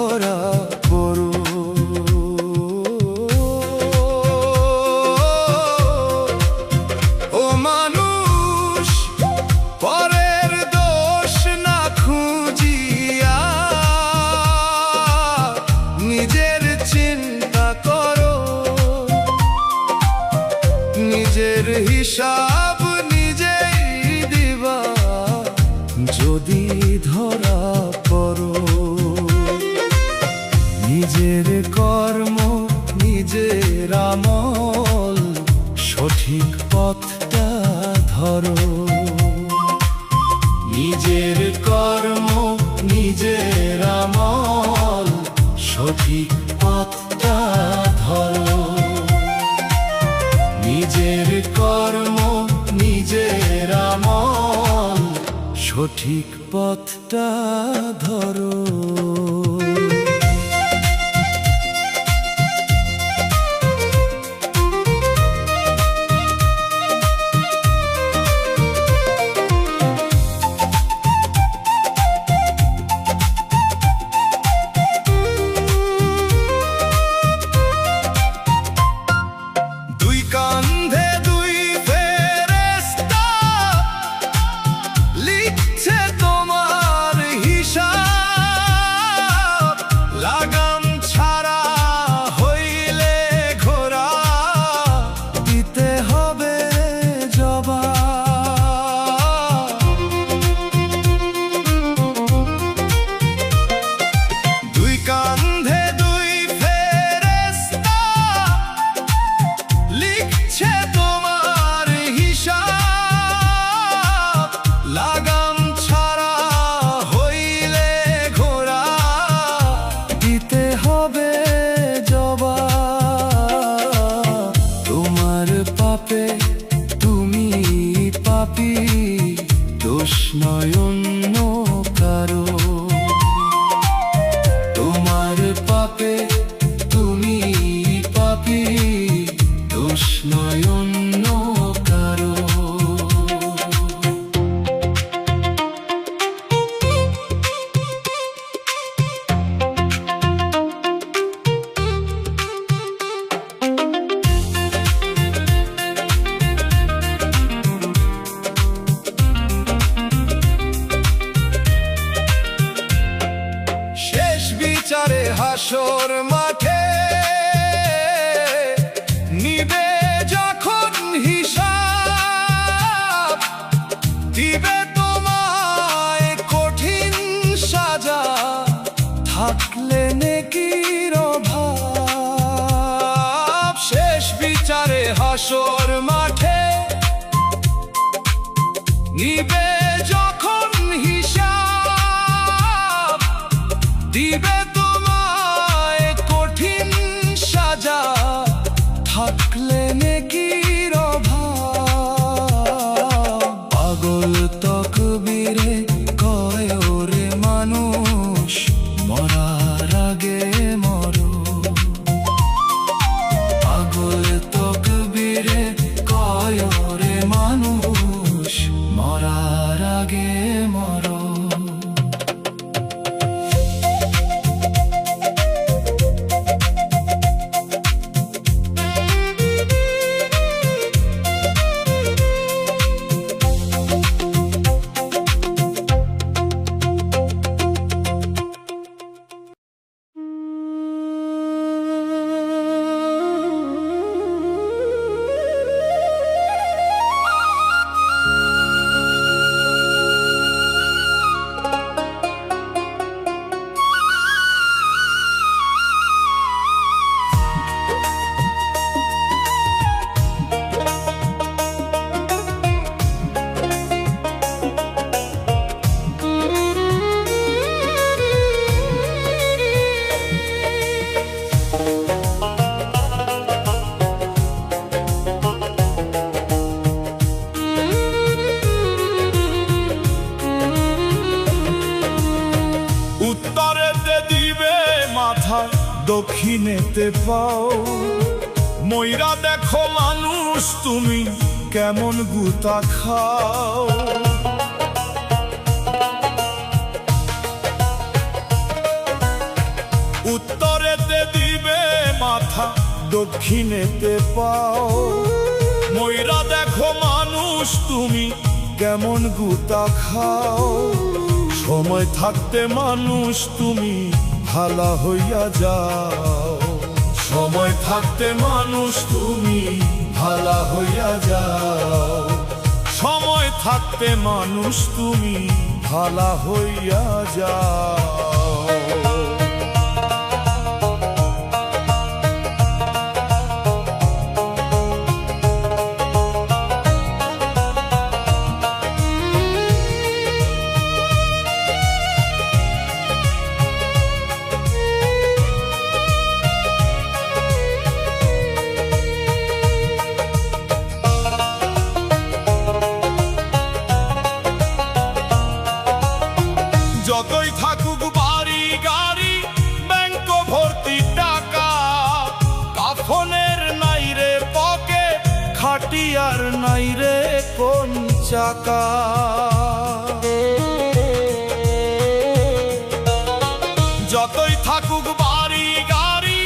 ধরা পড়ো। ও মানুষ, পরের দোষ না খুঁজিয়া নিজের চিন্তা করো। নিজের হিসাব নিজেই দিবা যদি ধরা পড়ো। নিজের কর্ম নিজের আমল, সঠিক পথটা ধরো। নিজের কর্ম নিজের আমল, সঠিক পথটা ধরো। নিজের কর্ম নিজের আমল, সঠিক পথটা ধরো। দোষ নয় অন্য কারো। তোমার পাপে তুমি পাপী, দোষ নয় অন্য কারো। বিচারে হাসর মাঠে নিবে যখন হিসাব, দিবে তোমায় কঠিন সাজা, থাকলে নেকির অভাব। শেষ বিচারে হাসর মাঠে নিবে যখন হিসাব, দিবে তোমায় কঠিন সাজা, থাকলে নেকির অভাব। পাগল তকবীরে কয় ওরে মানুষ, মরার আগে মরো। পাগল তকবীরে কয় ওরে মানুষ, মরার আগে মরো। দক্ষিণেতে পাও ময়রা দেখো মানুষ তুমি কেমন গুতা খাও। উত্তরেতে দিবে মাথা, দক্ষিণেতে পাও। ময়রা দেখো মানুষ তুমি কেমন গুতা খাও। সময় থাকতে মানুষ তুমি ভালা হইয়া যাও। সময় থাকতে মানুষ তুমি ভালা হইয়া যাও। সময় থাকতে মানুষ তুমি ভালা হইয়া যাও। যতই থাকুক বাড়ি গাড়ি, ব্যাংক ভর্তি টাকা, কাফনের নাই রে পকে, খাটিয়ার নাই রে কোন চাকা। যতই থাকুক বাড়ি গাড়ি,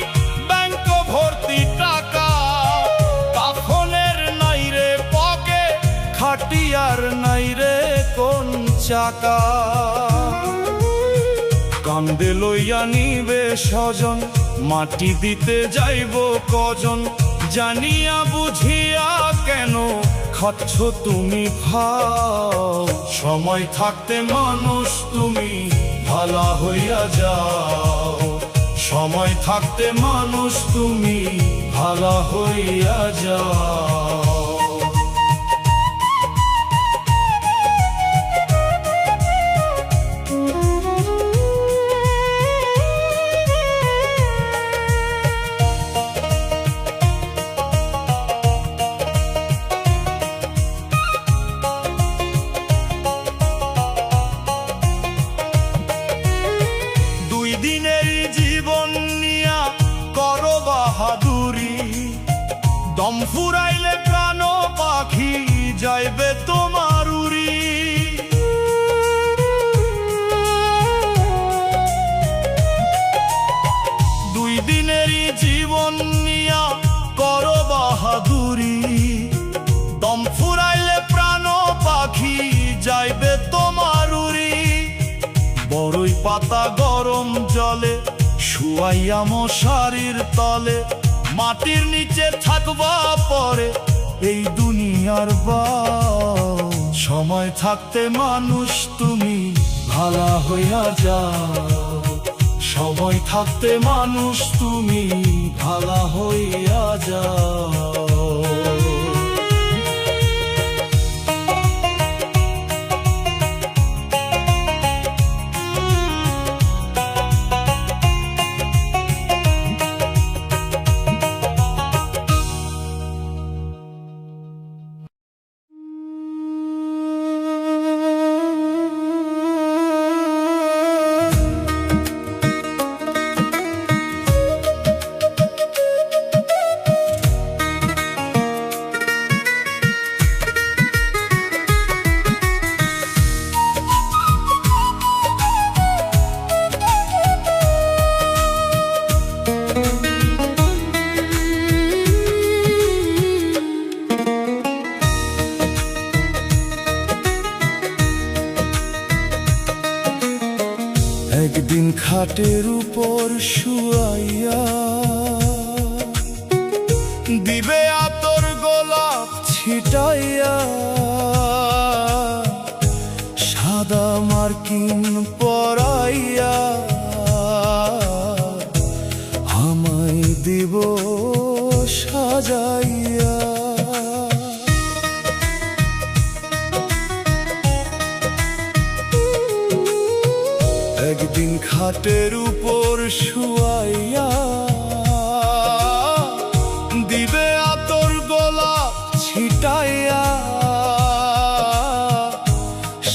ব্যাংক ভর্তি টাকা, কাফনের নাই রে পকে, খাটিয়ার নাই রে কোন চাকা। কান্দে লইয়া নিবে স্বজন, মাটি দিতে যাইব কজন, জানিয়া বুঝিয়া কেন খাচ্ছ তুমি খাও। সময় থাকতে মানুষ তুমি ভালা হইয়া যাও। সময় থাকতে মানুষ তুমি ভালা হইয়া যাও। দিনের জীবন নিয়া করো বাহাদুরি, দম ফুরাইলে প্রাণ পাখি যাইবে তোমার উড়ি। দুই দিনেরই জীবন নিয়া করো বাহাদুরি, দম ফুরাইলে প্রাণ পাখি যাইবে তোমার উড়ি। বড়ই পাতা গরম জলে শুয়াইয়া মশারির তলে, মাটির নিচে থাকবা পরে এই দুনিয়ার বাও। সময় থাকতে মানুষ তুমি ভালা হইয়া যাও। সময় থাকতে মানুষ তুমি ভালা হইয়া যাও। একদিন খাটের উপর শুয়াইয়া দিবে আতর গোলাপ ছিটাইয়া, সাদা মার্কিন পরাইয়া আমায় দিব সাজাইয়া। একদিন খাটের উপর শুয়াইয়া দিবে আতর গোলাপ ছিটাইয়া,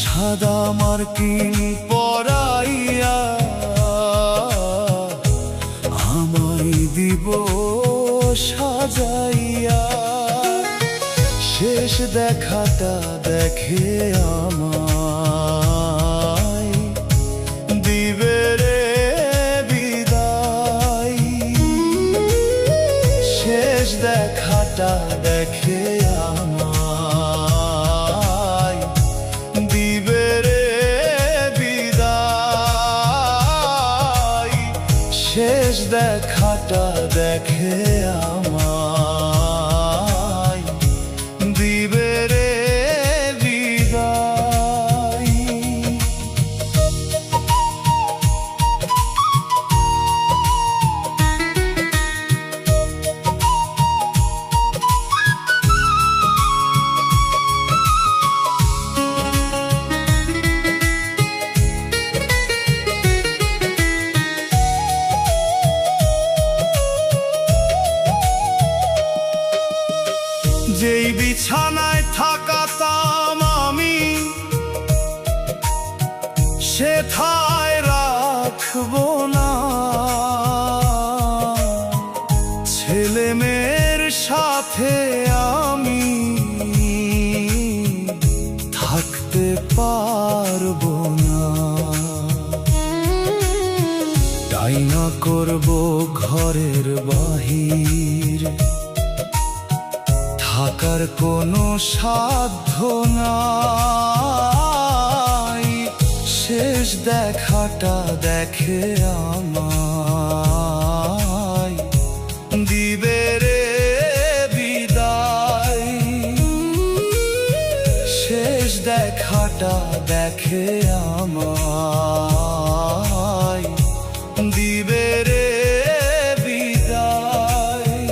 সাদা মার্কিন পরাইয়া আমায় দিব সাজাইয়া। শেষ দেখাটা দেখে আমায় দিবে রে বিদায়। দেখাটা দেখে আমায় দিবে রে বিদায়। শেষ দেখাটা দেখে আমায় দিবে রে বিদায়। যেই বিছানায় থাকাতাম আমি সেথায় রাখবো না। ছেলে মেয়ের সাথে আমি থাকতে পারবো না। ডাইনা করবো ঘরের বাহির, থাকার কোনো সাধ্য নাই। শেষ দেখাটা দেখে আমায় দিবে রে বিদায়। শেষ দেখাটা দেখে আমায় দিবে রে বিদায়।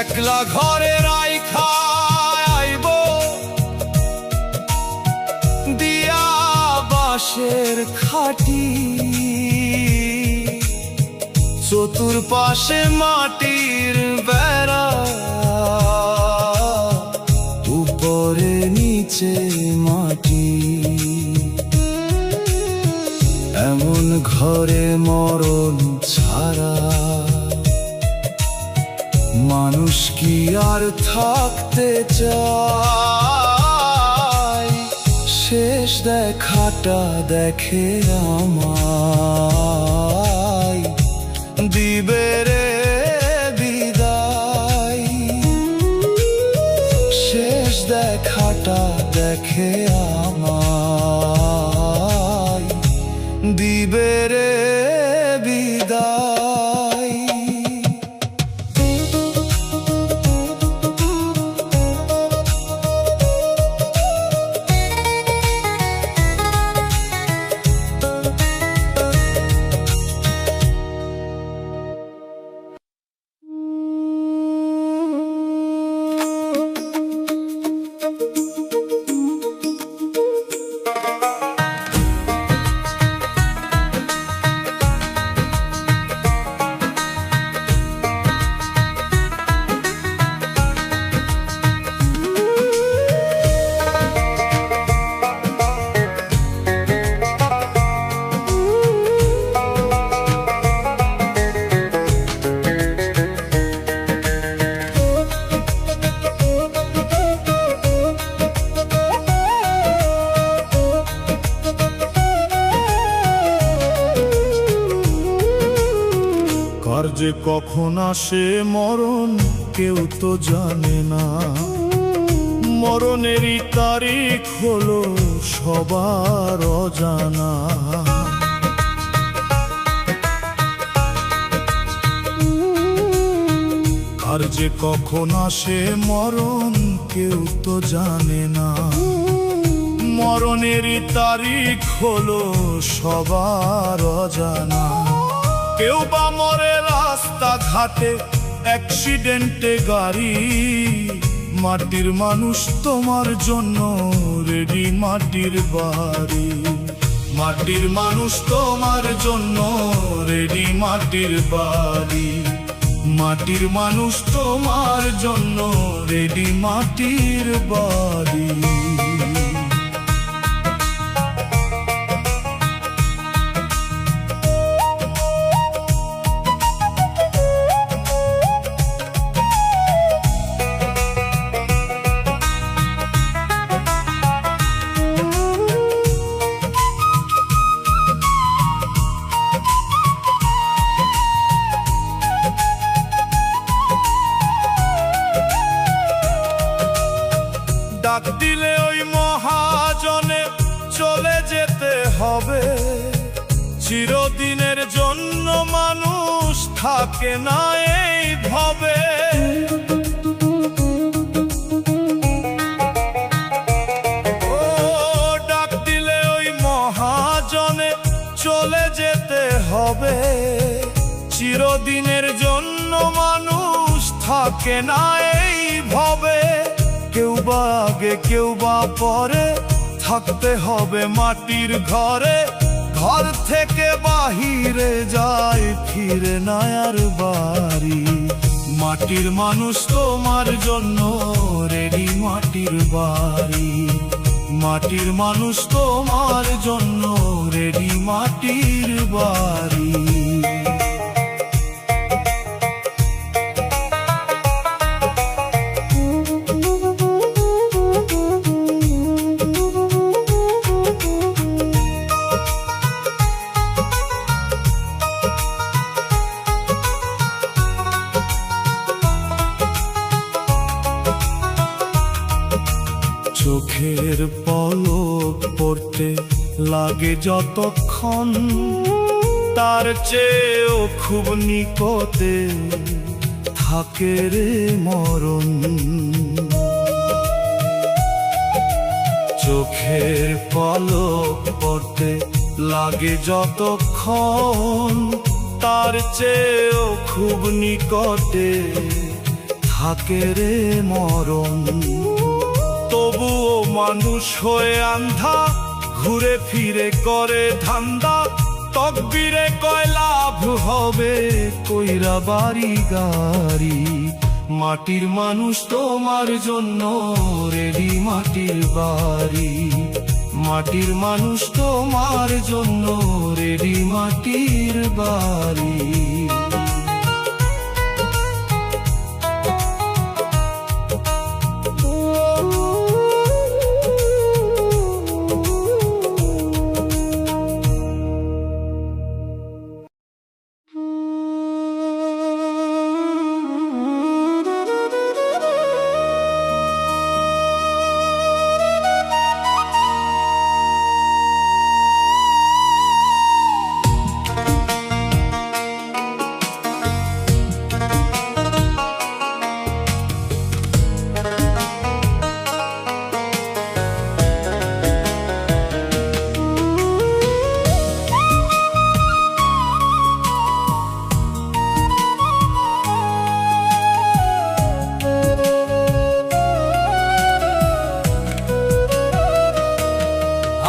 একলা ঘরে রাইখা আইব দিয়া বাঁশের খাটি, চতুর্পাশে মাটির বেড়া, উপরে নিচে মাটি। এমন ঘরে মরণ ছাড়া মানুষ কি আর থাকতে চায়। শেষ দেখাটা দেখে আমায় দিবে রে বিদায়। শেষ দেখাটা দেখে আমায় দিবে রে বিদায়। আর যে কখন আসে মরণ কেউ তো জানে না। মরণেরই তারিখ হলো সবার অজানা। আর যে কখন আসে মরণ কেউ তো জানে না। মরণেরই তারিখ হলো সবার অজানা। কেউ বা মরে রাস্তা ঘাটে অ্যাক্সিডেন্টে গাড়ি। মাটির মানুষ তোমার জন্য রেডি মাটির বাড়ি। মাটির মানুষ তোমার জন্য রেডি মাটির বাড়ি। মাটির মানুষ তোমার জন্য রেডি মাটির বাড়ি। চিরদিনের জন্য মানুষ থাকে না এই ভবে। ও ডাক দিলে ওই মহাজনে চলে যেতে হবে। চিরদিনের জন্য মানুষ থাকে না এই ভবে। কেউ বা আগে কেউ বা পরে থাকতে হবে মাটির ঘরে। ঘর থেকে বাহিরে যায় ফিরে না আর বাড়ি। মাটির মানুষ তোমার জন্য রেডি মাটির বাড়ি। মাটির মানুষ তোমার জন্য রেডি মাটির বাড়ি। চোখের পলক পড়তে লাগে যতক্ষণ, তার চেয়েও খুব নিকটে থাকে রে মরণ। চোখের পলক পড়তে লাগে যতক্ষণ, তার চেয়েও খুব নিকটে থাকে রে মরণ। তবুও মানুষ হয়ে আন্ধা ঘুরে ফিরে করে ধান্দা। তকদিরে কয় লাভ হবে কইরা বাড়ি গাড়ি। মাটির মানুষ তোমার জন্য রেডি মাটির বাড়ি। মাটির মানুষ তোমার জন্য রেডি মাটির বাড়ি।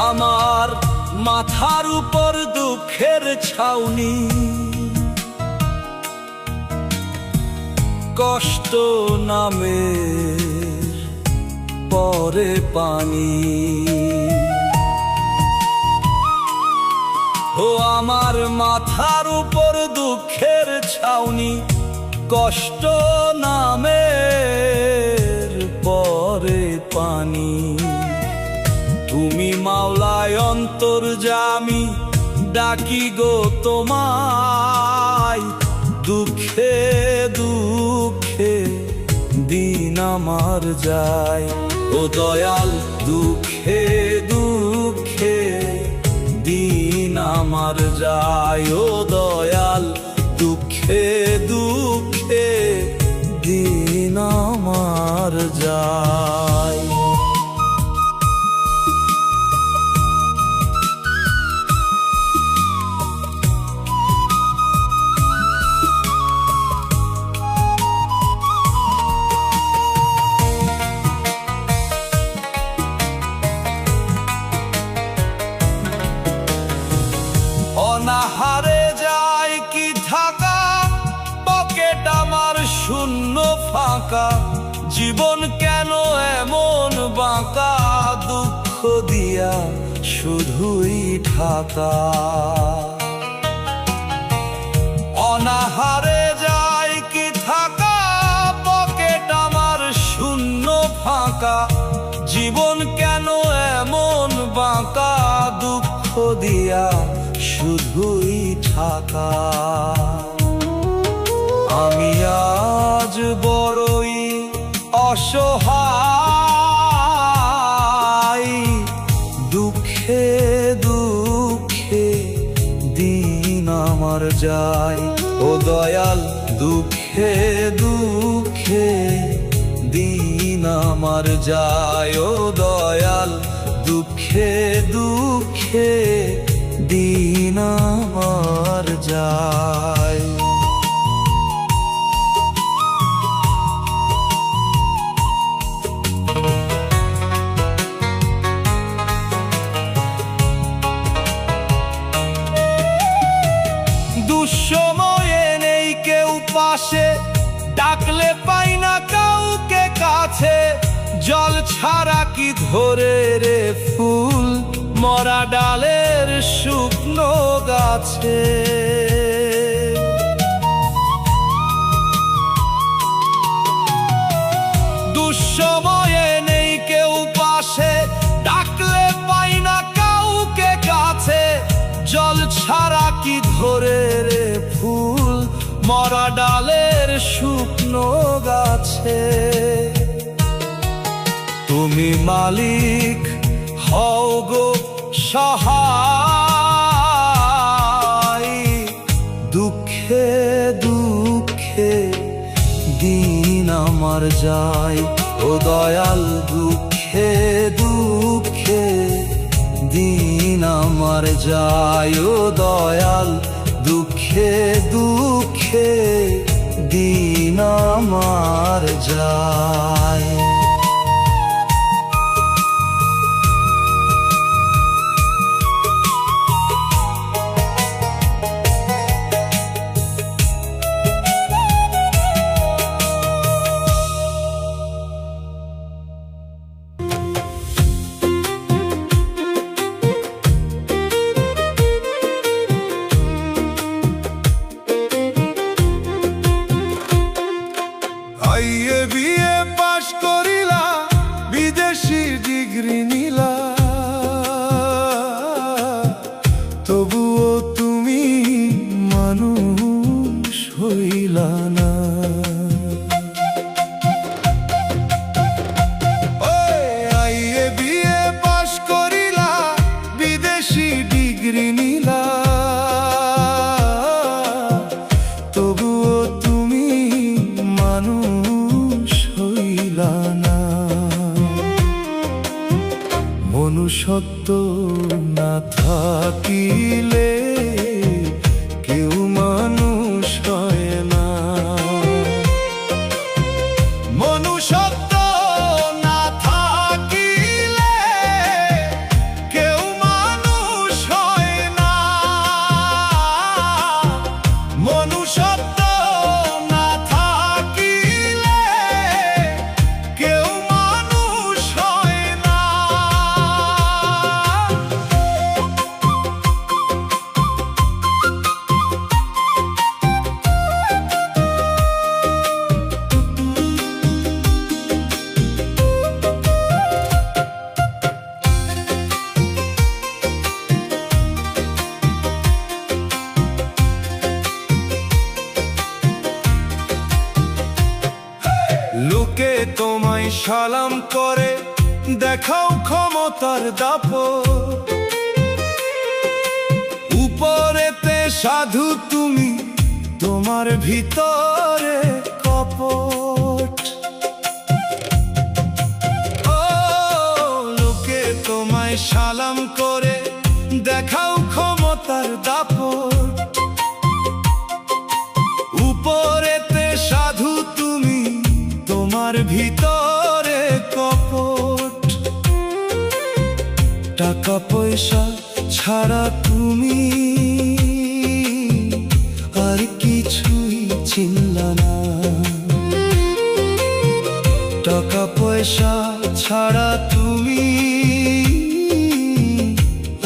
আমার মাথার উপর দুঃখের ছাউনি, কষ্ট নামে পরে পানি। ও আমার মাথার উপর দুঃখের ছাউনি, কষ্ট নামে পরে পানি। তুমি মাওলায় অন্তর্যামী, ডাকি গো তোমায়। দুঃখে দুঃখে দিন আমার যায় ও দয়াল। দুঃখে দুঃখে দিন আমার যায় ও দয়াল। দুঃখে দুঃখে দিন আমার যায়। অনাহারে যায় কি থাকা, পকেট আমার শূন্য ফাঁকা। জীবন কেন এমন বাঁকা, দুঃখ দিয়া শুধুই ঢাকা। অনাহারে যায় কি থাকা, পকেট আমার শূন্য ফাঁকা। জীবন কেন এমন বাঁকা, দুঃখ দিয়া শুধুই ঢাকা। আমি আজ বড়ই অসহায়, দুঃখে দুঃখে দিন আমার যায়। ও দয়াল দুঃখে দুঃখে দিন আমার যায়। ও দয়াল দুঃখে দুঃখে দিন আমার যায়। দুঃসময়ে নেই কেউ পাশে, ডাকলে পাই না কাউকে কাছে। জল ছাড়া কি ধরে রে ফুল, মরা ডালের শুকনো গাছে। দুঃসময়ে নেই কেউ পাশে, ডাকলে পাই না কাউকে কাছে। জল ছাড়া কি ধরে রে ফুল, মরা ডালের শুকনো গাছে। তুমি মালিক হও গো সহায়, দুঃখে দুঃখে দিন আমার যায়। ও দয়াল দুঃখে দুঃখে দিন আমার যায়। ও দয়াল দুঃখে দুঃখে দিন আমার যায়। বিয়ে পাশ করিলা, বিদেশি ডিগ্রি নিলা, তবুও তুমি মানুষ হইলা না। আইয়ে বিয়ে পাশ করিলা, বিদেশি ডিগ্রি নিলা, তবুও তুমি মানুষ হইলা না। মনুষ্যত্ব না থাকিলে কেউ মানুষ হয় না। মনুষ্যত্ব না থাকিলে কেউ মানুষ হয় না। মনুষ্যত্ব না থাকিলে কেউ মানুষ হয় না। লোকে তোমায় সালাম করে, দেখাও ক্ষমতার দাপট। উপরেতে সাধু তুমি, তোমার ভিতরে কপট। ও লোকে তোমায় সালাম করে, দেখাও ক্ষমতার দাপট। উপরেতে সাধু তুমি, তোমার ভিতরে কপট। টাকা পয়সা ছাড়া তুমি আর কিছুই চিনলা না। টাকা পয়সা ছাড়া তুমি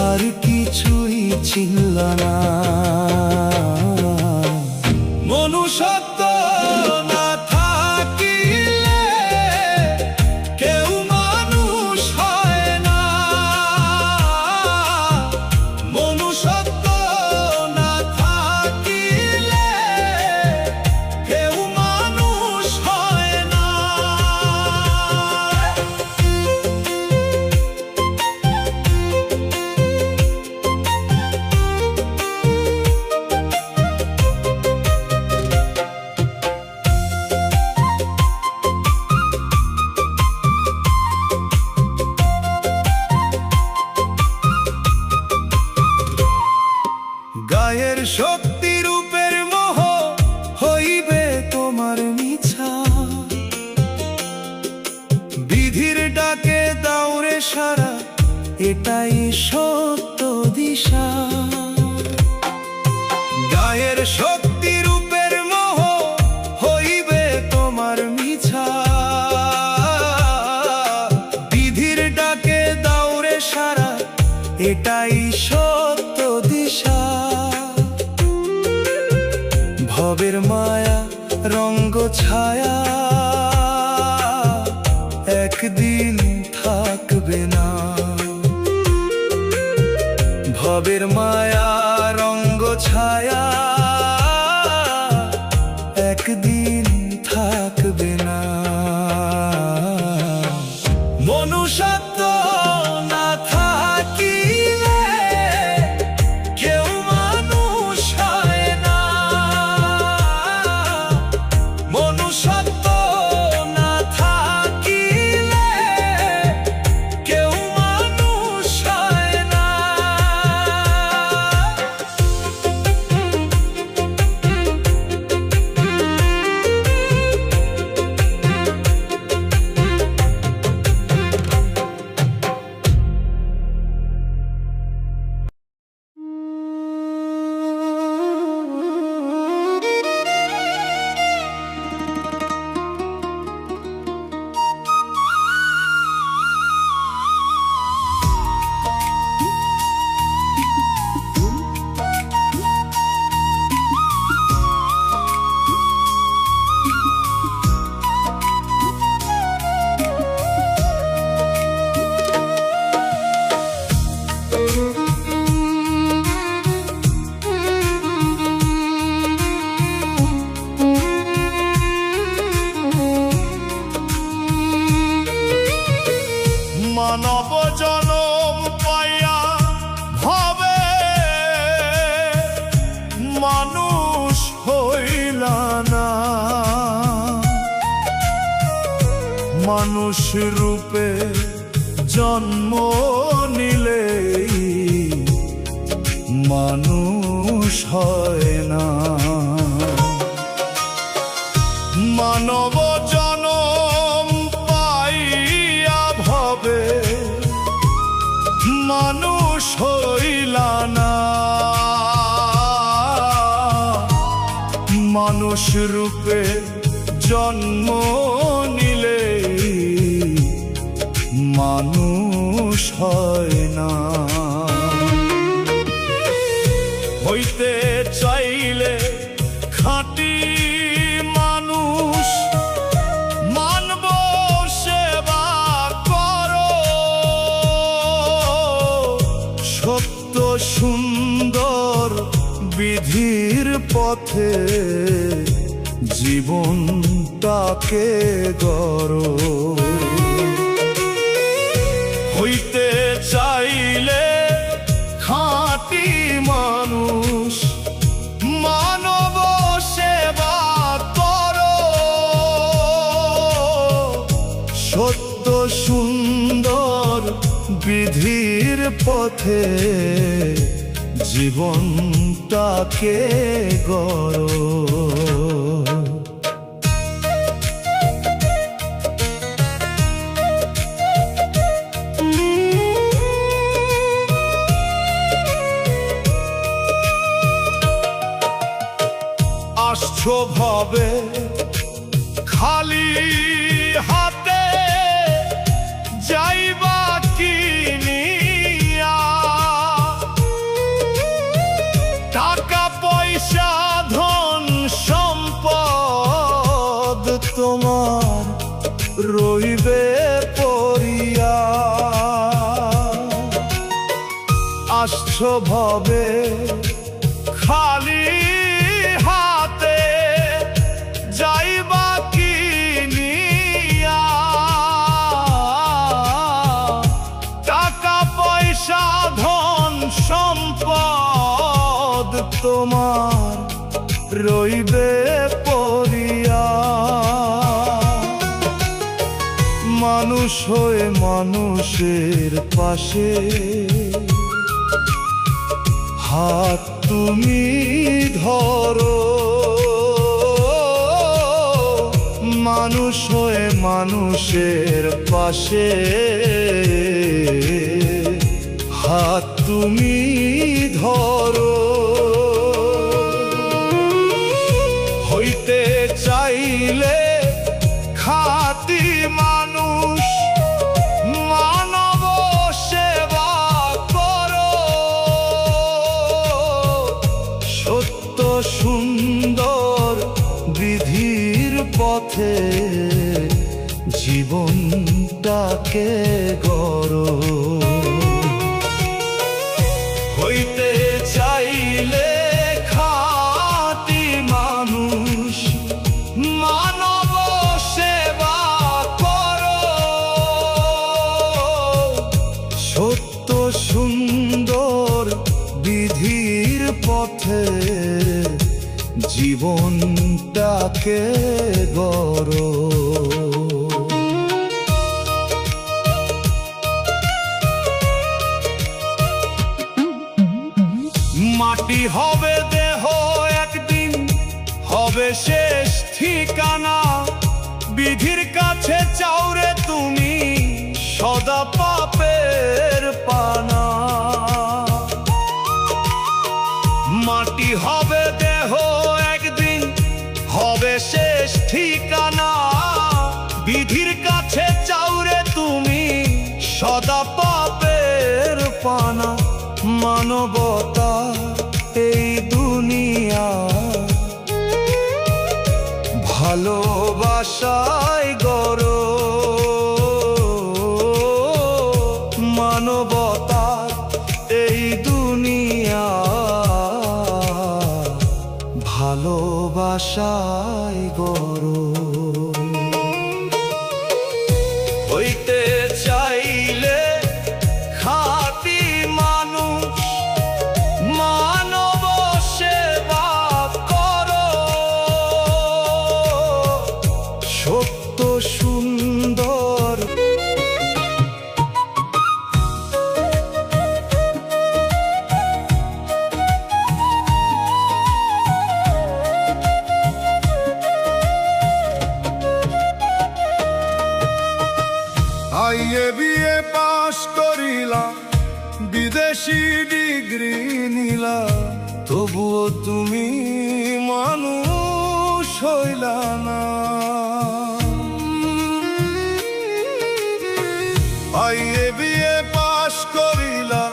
আর কিছুই চিনলা না। মনুষ্যত্ব না থাকিলে কেউ মানুষ হয় না। মনুষ্যত্ব না থাকিলে কেউ মানুষ হয় না। শক্তি রূপের মোহ হইবে তোমার মিছা। বিধির ডাকে দাউরে সারা, এটাই সত্য দিশা। গায়ের শক্তি রূপের মোহ হইবে তোমার মিছা। বিধির ডাকে দাউরে সারা, এটাই সত্য দিশা। ভবের মায়া রঙ্গ ছায়া একদিন থাকবে না। ভবের মায়া রঙ্গ ছায়া একদিন থাকবে না। মনুষ্যত্ব না থাকিলে কেউ মানুষ হয় না। মনুষ্যত্ব না থাকিলে কেউ মানুষ হয় না। মানব জনম পাইয়া ভাবে মানুষ হইলা না। মানুষ রূপে জন্ম নিলেই মানুষ হয় না। মানব জনম পাইয়া ভবে মানুষ হইলা না। মানুষ রূপে জন্ম নিলে মানুষ হয় না। হইতে চাইলে খাঁটি মানুষ মানব সেবা করো। সত্য সুন্দর বিধির পথে জীবনটাকে গড়ো। হইতে চাইলে খাঁটি মানুষ মানব সেবা করো। সত্য সুন্দর বিধির পথে জীবনটাকে গড়ো। আসছো ভাবে খালি হাতে যাইবা কিনিয়া। টাকা পয়সা ধন সম্পদ তোমার রইবে পড়িয়া। আসছো ভাবে খালি হাতে যাইবা কিনিয়া। টাকা পয়সা ধন সম্পদ তোমার রইবে পড়িয়া। মানুষ হয়ে মানুষের পাশে হাত তুমি ধরো, মানুষ হয়ে মানুষের পাশে হাত তুমি ধরো। হইতে চাইলে খাঁটি মানুষ, মানব সেবা করো, সত্য সুন্দর বিধির পথে জীবনটাকে গড়ো। হইতে চাইলে খাঁটি মানুষ, মানব সেবা করো, সত্য সুন্দর বিধির পথে জীবনটাকে গড়ো। মাটি হবে দেহ, একদিন হবে শেষ ঠিকানা। বিধির কাছে চাওরে তুমি সদা পাপের পানা। মাটি হবে দেহ, একদিন হবে শেষ ঠিকানা। বিধির কাছে চাওরে তুমি সদা পাপের পানা। মানবতা এই দুনিয়া ভালোবাসায় গড়ো। মানবতা এই দুনিয়া ভালোবাসায় গড়ো। হইতে চাইলে খাঁটি মানুষ, মানব সেবা করো, সত্য সুন্দর আইয়ে বিয়ে পাশ করিলা, বিদেশি ডিগ্রি নিলা, তবুও তুমি মানুষ হইলা না। আইয়ে বিয়ে পাশ করিলা,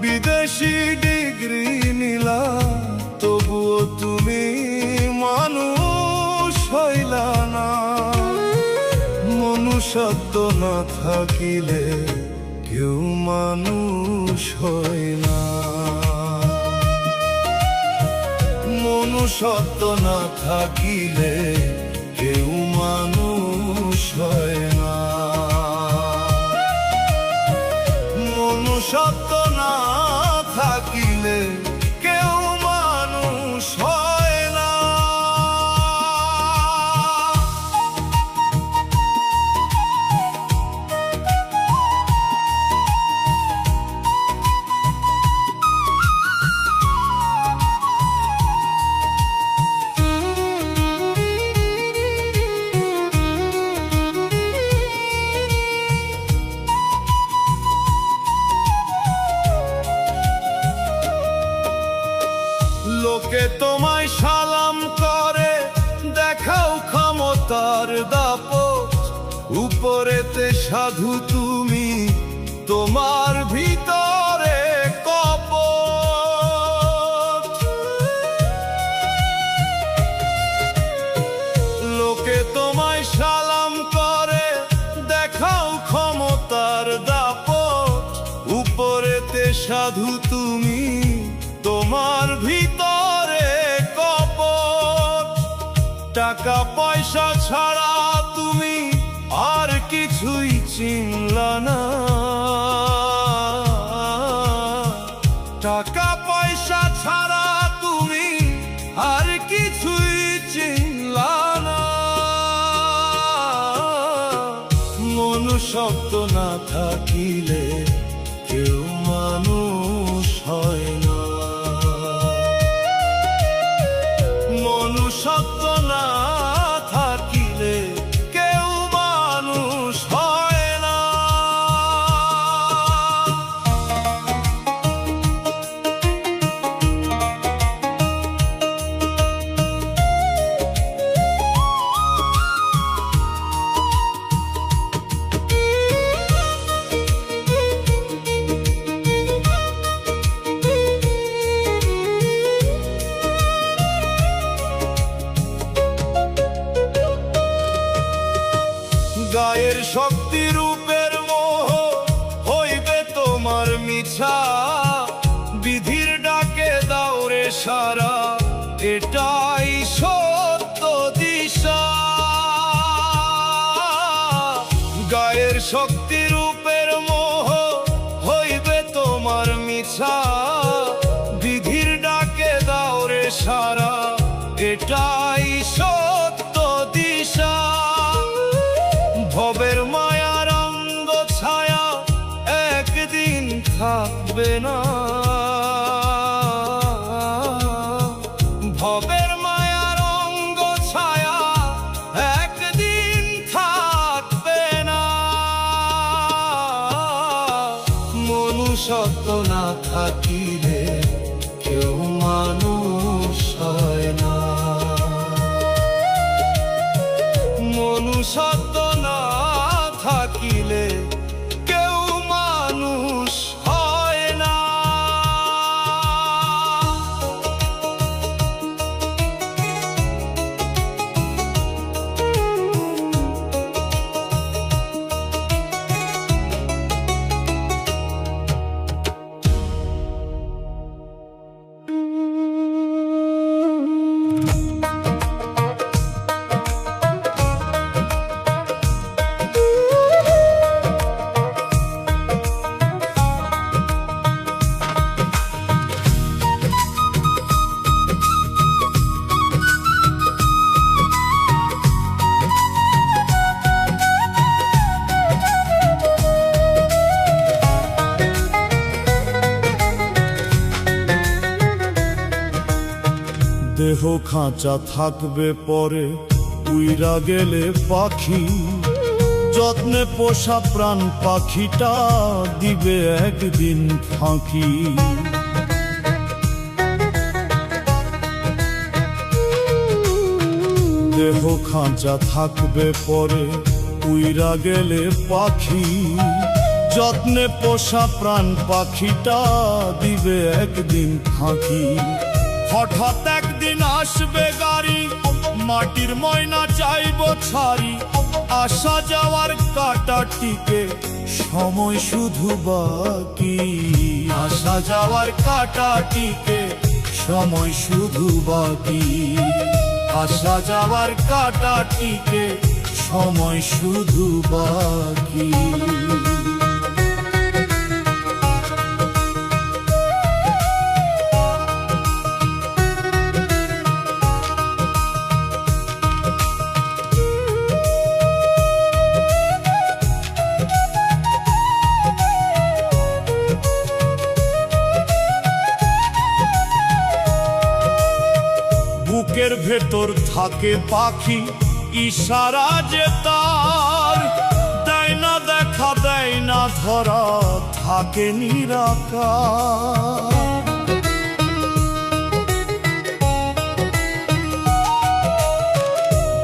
বিদেশি ডিগ্রি নিলা, তবুও তুমি মানুষ হইলা না। মনুষ্যত্ব না থাকিলে কেউ মানুষ হয় না। মনুষ্যত্ব না থাকিলে কেউ মানুষ হয় না। মনুষ্যত্ব না থাকিলে কেউ মানুষ হয় না। লোকে তোমায় সালাম করে, দেখাও ক্ষমতার দাপট। উপরেতে সাধু তুমি, তোমার ভিতরে কপট। লোকে তোমায় সালাম করে, দেখাও ক্ষমতার দাপট। উপরেতে সাধু তুমি, তোমার ভিতরে কপট। টাকা পয়সা ছাড়া তুমি আর কিছুই চিনলা না। টাকা পয়সা ছাড়া তুমি আর কিছুই চিনলা না। মনুষ্যত্ব না থাকিলে কেউ মানুষ হয় না। এটাই সত্য দিশা। গায়ের শক্তি রূপের মোহ হইবে তোমার মিছা, বিধির ডাকে দাও রে সারা, এটাই সত্য দিশা। ভবের মায়ার অঙ্গ ছায়া একদিন থাকবে না, ভবের মায়ার অঙ্গ ছায়া একদিন থাকবে না। মনুষ্যত্ব না থাকিলে কেউ মানুষ হয় না, মনুষ্যত্ব না থাকিলে কেউ মানুষ হয় না। দেহ খাঁচা থাকবে পরে উইরা গেলে পাখি, যত্নে পোষা প্রাণ পাখিটা দিবে একদিন ফাঁকি। দেহ খাঁচা থাকবে পরে উইরা গেলে পাখি, যত্নে পোষা প্রাণ পাখিটা দিবে একদিন ফাঁকি। হঠাৎ একদিন আসবে গাড়ি, মাটির ময়না চাইব ছাড়ি, আসা যাওয়ার কাঁটাটিকে সময় শুধু বাকি, আসা যাওয়ার কাঁটাটিকে সময় শুধু বাকি, আসা যাওয়ার কাঁটাটিকে সময় শুধু বাকি। বুকের ভেতর থাকে পাখি, ইশারা যে তার, দেয় না দেখা দেয় না ধরা, থাকে নিরাকার।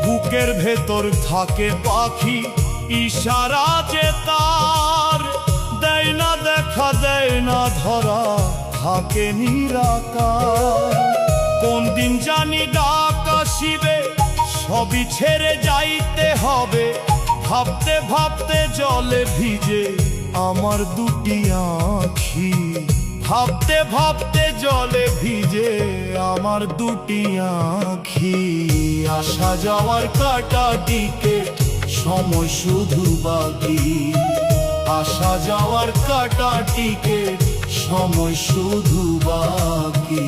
বুকের ভেতর থাকে পাখি, ইশারা যে তার, দেয় না দেখা দেয় না ধরা, থাকে নিরাকার। কোন দিন জানি ডাক আসিবে, সবই ছেড়ে যাইতে হবে, ভাবতে ভাবতে জলে ভিজে আমার দুটি আঁখি, ভাবতে ভাবতে জলে ভিজে আমার দুটি আঁখি। আসা যাওয়ার কাঁটাটিকে সময় শুধু বাকি, আসা যাওয়ার কাঁটাটিকে সময় শুধু বাকি।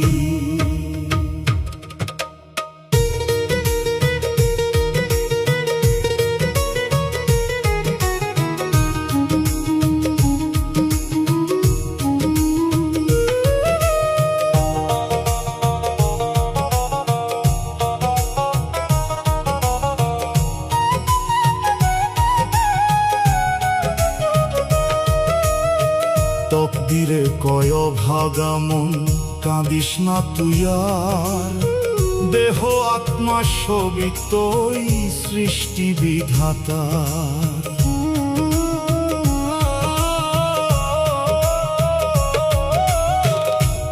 তকদিরে কয় ভাগা মন, কাঁদিস না তুই আর, দেহ আত্মা সবই তোই সৃষ্টি বিধাতার।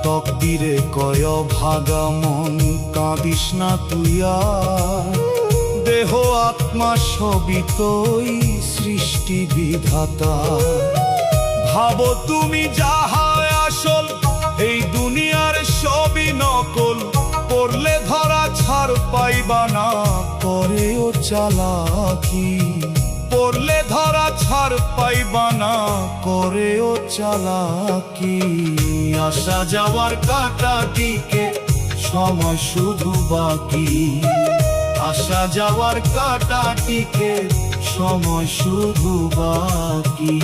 তকদিরে কয় ভাগা মন, কাঁদিস না তুই আর, দেহ আত্মা সবই তোই সৃষ্টি বিধাতার। ভাবো তুমি যাহা আসল, এই দুনিয়ার সবই নকল, পড়লে ছাড় পাইবা না, করেও চালাকি, পড়লে ধরা ছাড় পাইবা না। করেও চালাকি। আসা যাওয়ার কাটা টিকে, সময় শুধু বাকি। আসা যাওয়ার কাটা টিকে, সময় শুধু বাকি।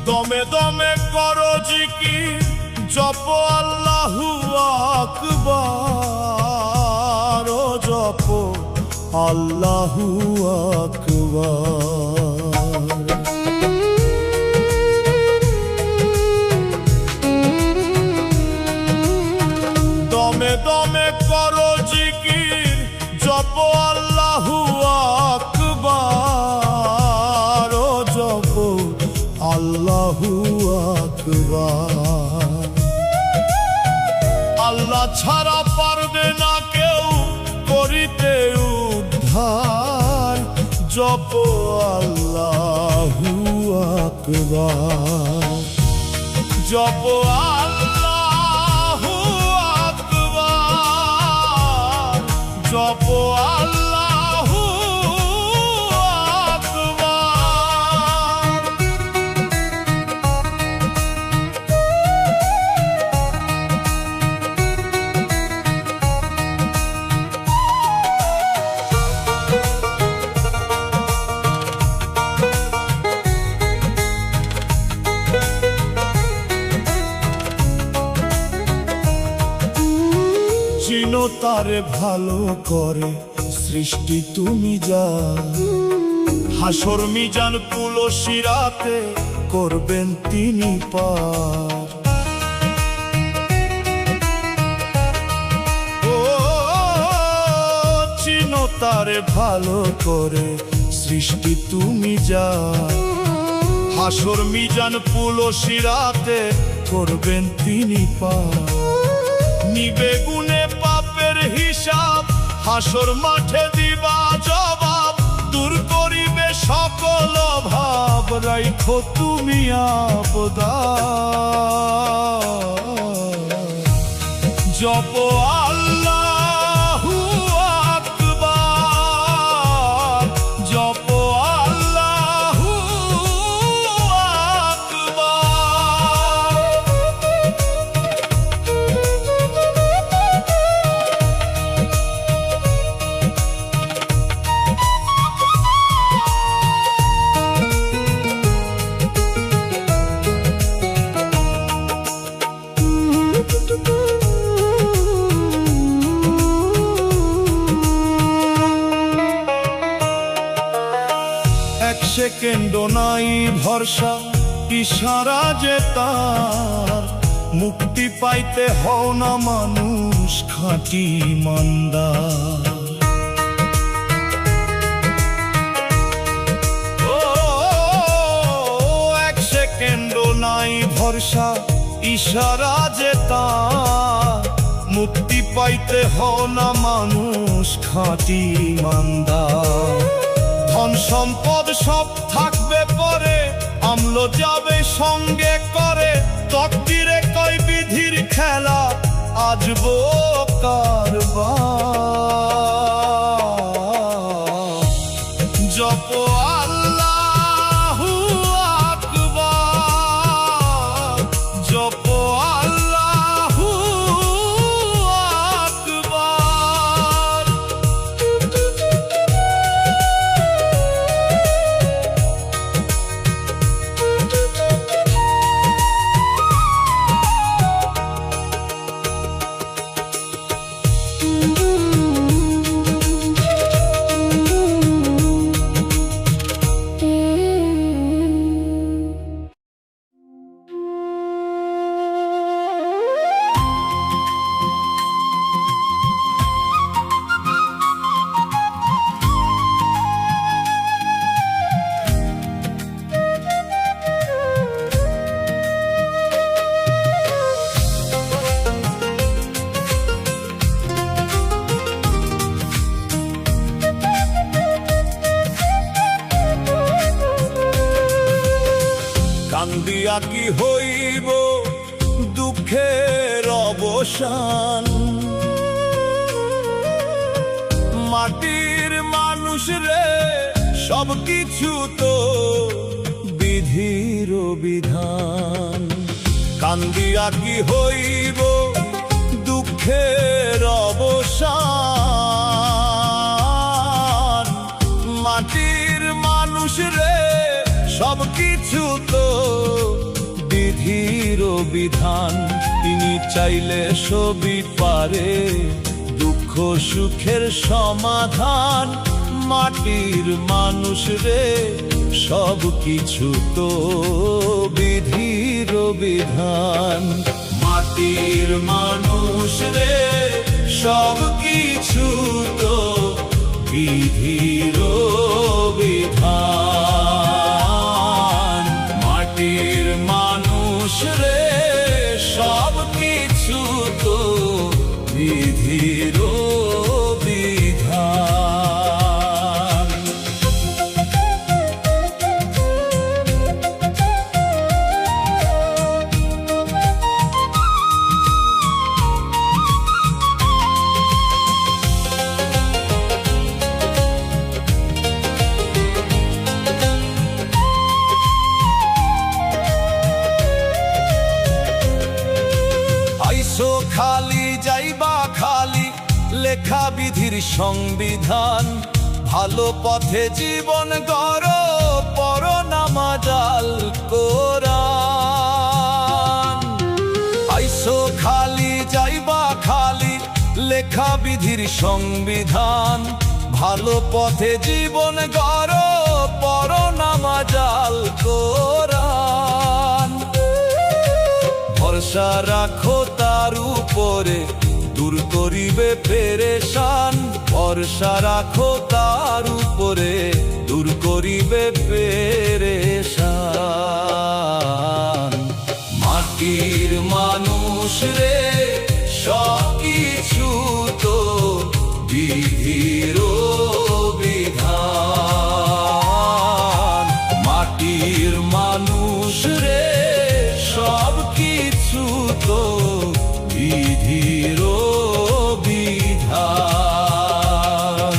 দমে দমে করো জিকির, জপ আল্লাহু আকবার, ও জপ আল্লাহু আকবার। দমে দমে করো জিকির, জপ আল্লাহু আকবার, ও জপ আল্লাহু আকবার। আল্লাহ ছাড়া পারবে না কেউ করিতে উদ্ধার, জপ আল্লাহু আকবার। জপ আল্লাহু আকবার, জপ আল্লাহু আকবার। চিনো তারে ভালো করে সৃষ্টি তুমি যা, হাসর মিজান তুলসিরাতে করবেন তিনি পার। ও চিনো তারে ভালো করে সৃষ্টি তুমি যা, হাসর মিজান তুলসিরাতে করবেন তিনি পার। নিবে গুনে পাপের হিসাব, হাসর মাঠে দিবা জবাব, দূর করিবে সকল ভাব, রাইখো তুমি আবদার। জপ আল্লাহু আকবার, জপ আল্লাহু আকবার। সেকেন্ড নাই ভরসা, ইশারা যে তার। মুক্তি পাইতে হও না মানুষ খাঁটি ইমানদার। ও এক সেকেন্ড নাই ভরসা, ইশারা যে তার। মুক্তি পাইতে হও না মানুষ খাঁটি ইমানদার। ধন সম্পদ সব থাকবে পরে, আমল যাবে সঙ্গে করে। তকদিরে কয় বিধির খেলা, আজবো কারবার। জপ আল্লাহু আকবার, জপ আল্লাহু আকবার। কান্দিয়া কি হইব দুঃখের অবসান। মাটির মানুষ রে সব কিছু তো বিধির বিধান। কান্দিয়া কি হইব দুঃখের অবসান। মাটির মানুষ রে সব কিছু তো বিধির বিধান। তিনি চাইলে সবই পারে দুঃখ সুখের সমাধান। মাটির মানুষ রে সব কিছু তো বিধির বিধান। মাটির মানুষ রে সব কিছু তো বিধির বিধান। মাটির মানুষ রে সব কিছু তো বিধির বিধান। খালি যাইবা খালি লেখা বিধির সংবিধান। ভালো পথে জীবন গড় পর নামাজ আল কোরআন। আইসো খালি যাইবা খালি লেখা বিধির সংবিধান। ভালো পথে জীবন গড় পর নামাজ আল কোরআন। ভরসা রাখো তার উপরে দূর করিবে পেরেশান। ভরসা রাখো তার উপরে দূর করিবে পেরেশান। মাটির মানুষ রে সব কিছু তো বিধির বিধান। মাটির মানুষ রে সব কিছু তো বিধির বিধান।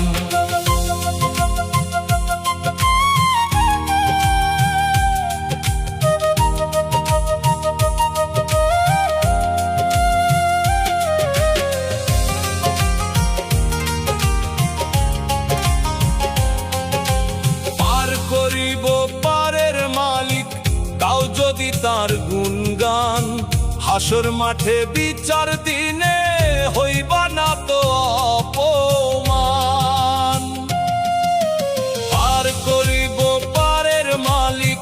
পার করিব পারের মালিক তাও যদি তার গুণগান। হাসর মাঠে বিচার দিনে হইবা না তো অপমান। পার করিব পারের মালিক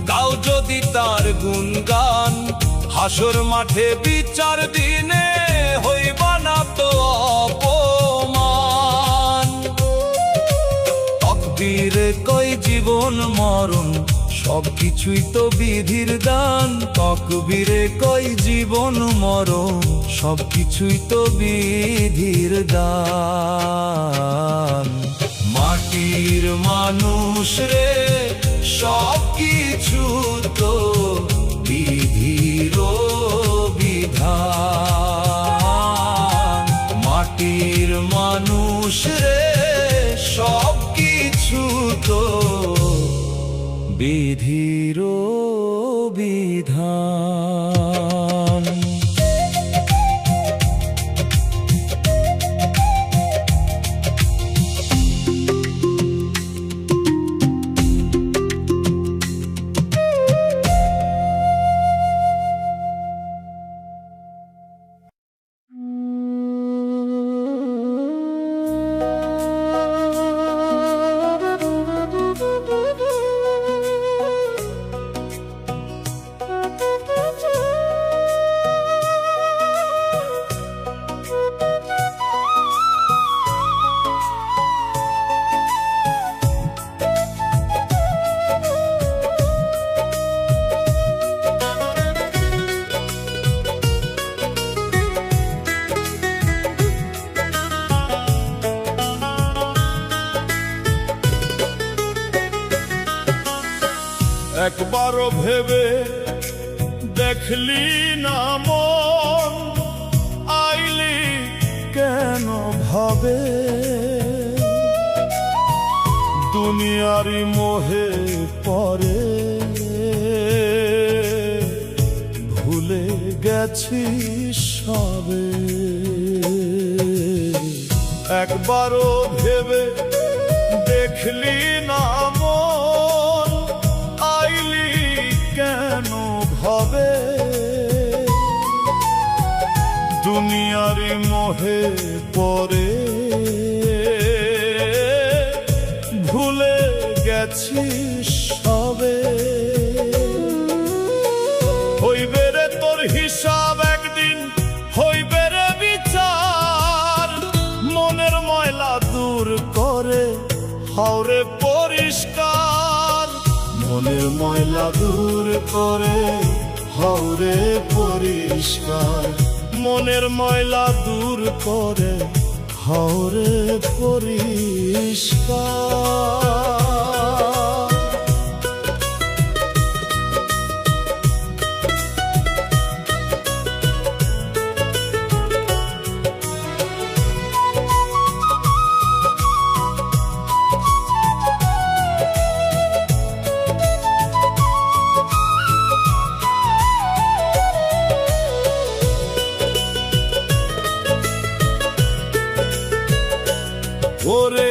তাও যদি তার গুণগান। হাসর মাঠে বিচার দিনে হইবা না তো অপমান। তকদিরে কই জীবন মরণ সব কিছুই তো বিধির দান। তকবীরে কই জীবন মরণ সব কিছুই তো বিধির দান। মাটির মানুষ রে সব কিছু তো বিধির বিধান। মাটির মানুষ রে সব কিছু তো বিধির বিধান। একবারও ভেবে দেখলি না মন আইলি কেন ভাবে দুনিয়ারি মোহে পরে ভুলে গেছি সবে একবারও ভেবে দেখলি না মন আইলি কেন ভাবে দুনিয়ারি মোহে পরে ভুলে গেছি সবে হইবে রে তোর হিসাব একদিন হইবে রে বিচার মনের ময়লা দূর করে হাওরে পরিষ্কার মনের ময়লা দূর করে হাওরে পরিষ্কার মনের ময়লা দূর করে হাওরে পরিষ্কার ওরে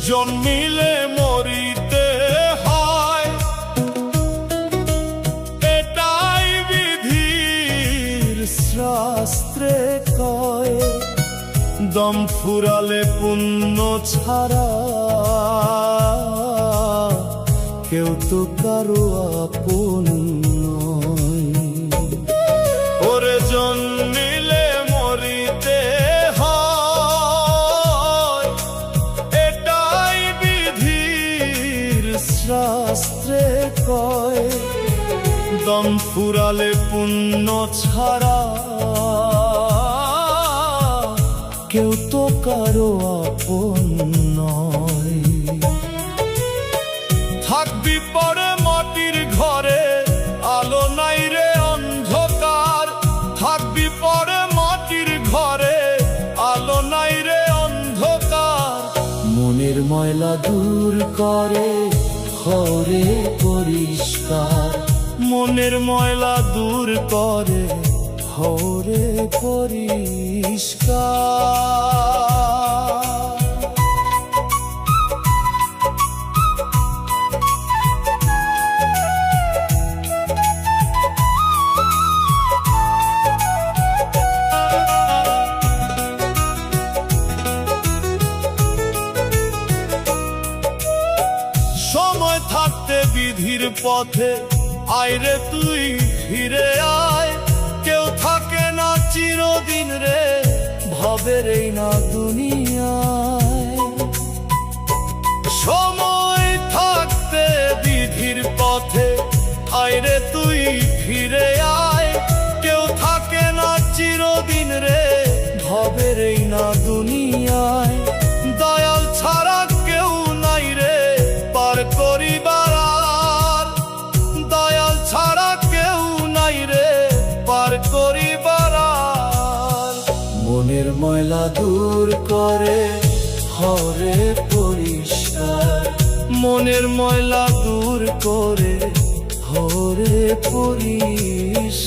জন্মিলে মরিতে হয় এটাই বিধির শাস্ত্রে কয় দম ফুরালে পুণ্য ছাড়া কেউ তো কারো আপন নয় ওরে জন্মিলে মরিতে শাস্ত্রে কয় দম ফুরালে পুণ্য ছাড়া কেউ তো কারো আপন নয় থাকবি পরে মাটির ঘরে আলো নাই রে অন্ধকার থাকবি পরে মাটির ঘরে আলো নাই রে অন্ধকার মনের ময়লা দূর করে হাওরে পরিষ্কার মনের ময়লা দূর করে হাওরে পরিষ্কার সময় থাকতে বিধির পথে আইরে তুই ফিরে আয় কেউ থাকে না চিরদিন রে ভবের এই না দুনিয়ায় সময় থাকতে বিধির পথে আইরে তুই ফিরে আয় কেউ থাকে না চিরদিন রে ভবের এই না দুনিয়ায় দয়াল ছাড়া কেউ নাই রে পার করিবার আর দয়াল ছাড়া কেউ নাই রে পার করিবার আর মনের ময়লা দূর করে হাওরে পরিষ্কার মনের ময়লা দূর করে হাওরে পরিষ্কার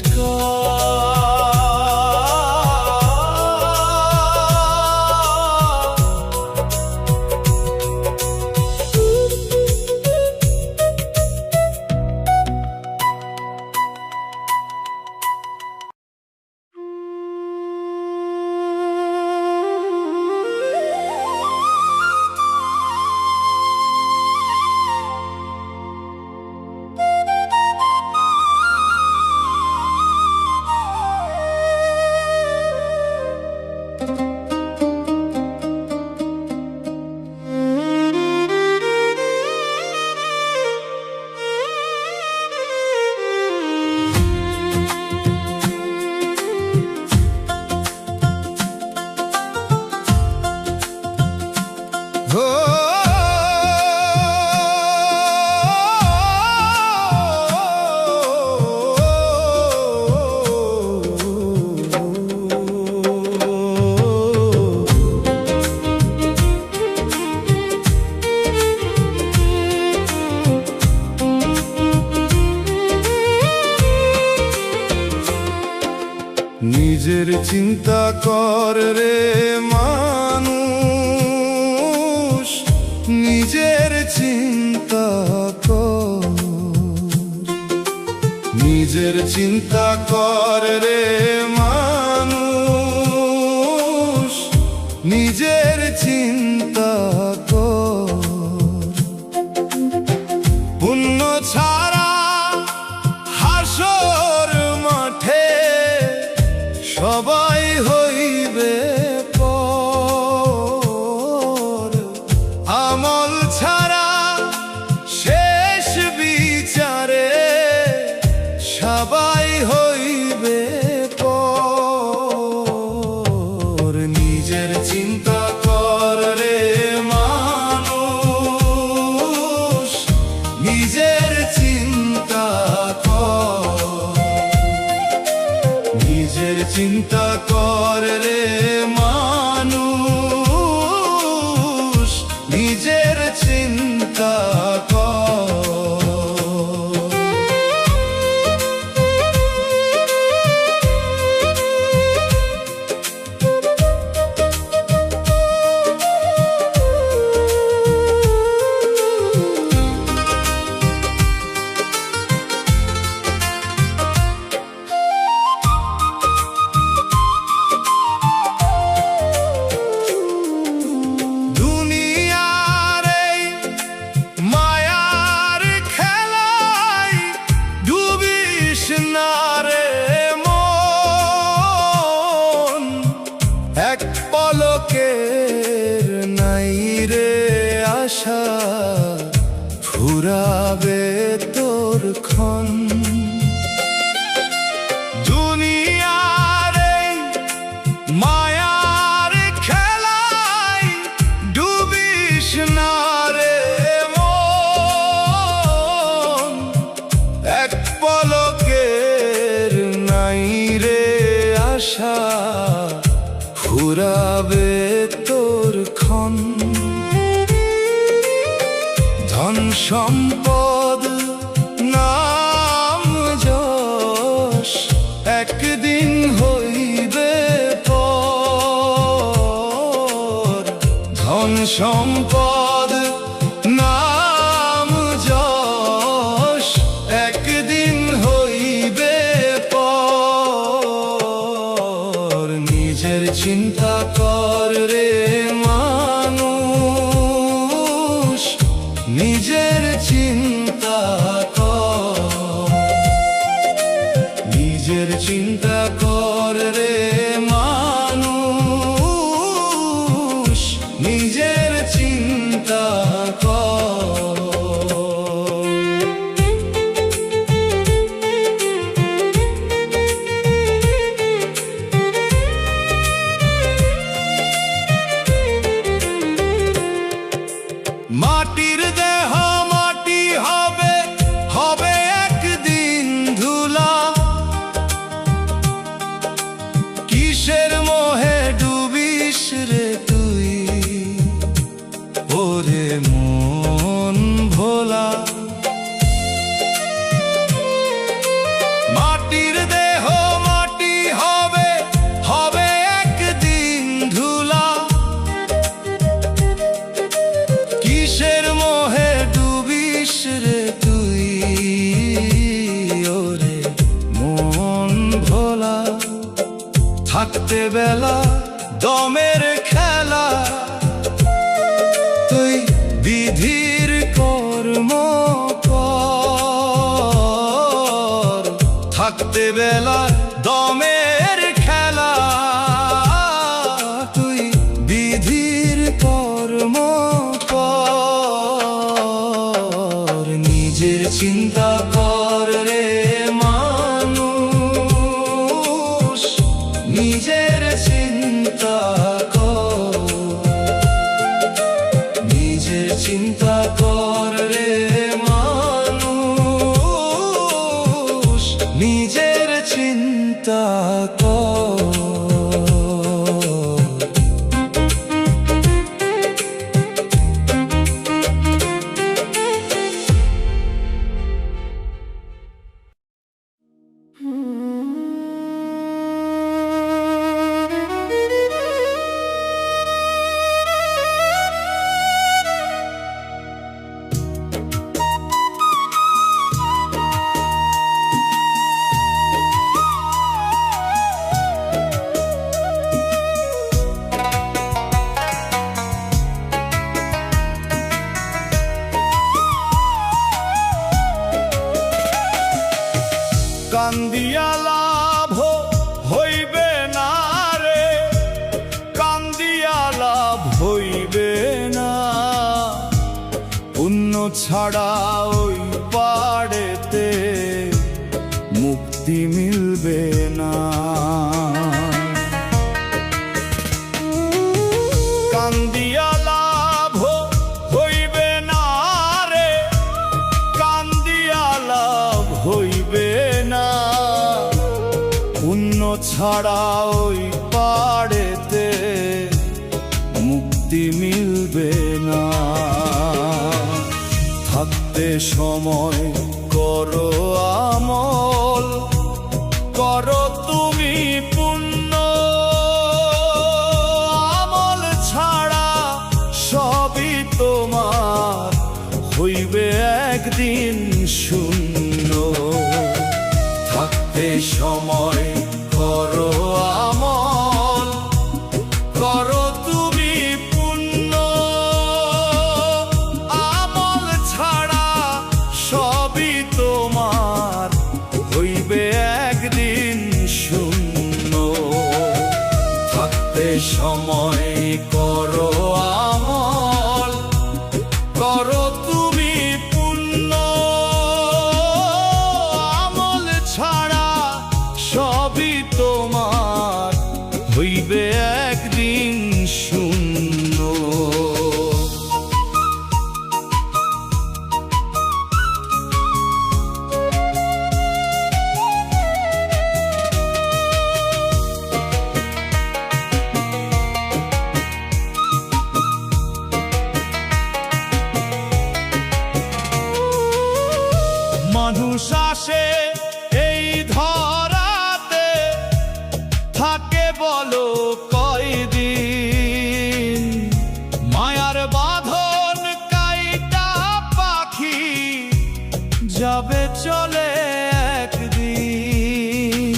চিন্তা কর রে মানুষ, নিজের চিন্তা কর, নিজের চিন্তা কর রে মানুষ, নিজের চিন্তা কর। পুণ্য ছাড়া হাসর মাঠে সবাই হইবে পর, আমল ছাড়া শেষ বিচারে সবাই হইবে পর। নিজের চিন্তা কর রে মানুষ, নিজের চিন্তা কর, নিজের চিন্তা কর রে মানুষ, নিজের চিন্তা কর। এক পলকের নাই রে আশা, ফুরাবে তোর ক্ষণ। দুনিয়ার এই মায়ার খেলায় ডুবিস না রে মন, এক পলকের নাই রে আশা, ফুরাবে তোর ক্ষণ। ধন সম্পদ নাম যশ একদিন হইবে পর, ধন সম্পদ নাম যশ একদিন হইবে পর। নিজের চিন্তা কর রে মানুষ, নিজের চিন্তা কর, নিজের চিন্তা কর রে মানুষ, নিজের চিন্তা কর। মাটির দেহ মাটি হবে, হবে একদিন ধুলা, কিসের মোহে ডুবিস রে তুই ওরে মন ভোলা। মাটির দেহ মাটি হবে, হবে একদিন ধুলা, কিসের মোহে ডুবিস রে তুই ওরে মন ভোলা। থাকতে বেলা দমের খেলা, তুই বিধির কর্ম কর। থাকতে বেলা দমের খেলা, তুই বিধির কর্ম কর। নিজের চিন্তা কর রে মানুষ, নিজের চিন্তা কর, নিজের চিন্তা ছাড়া ওই পাড়েতে মুক্তি মিলবে না। কান্দিয়া লাভ হইবে না রে, কান্দিয়া লাভ হইবে না। পুণ্য ছাড়া ওই পাড়েতে মুক্তি মিলবে না। থাকতে সময় করো আমল, করো তুমি পুণ্য। আমল ছাড়া সবই তোমার হইবে একদিন শূন্য। থাকতে সময় করো আমল, করো তুমি পুণ্য। আমল ছাড়া সবই তোমার হইবে একদিন শূন্য। থাকতে সময় করো আমল, করো তুমি পুণ্য। আমল ছাড়া সবই তোমার হইবে একদিন শূন্য। মানুষ আসে এই ধরাতে, থাকে বলো কয়দিন। মায়ার বাঁধন কাইটা পাখি যাবে চলে একদিন।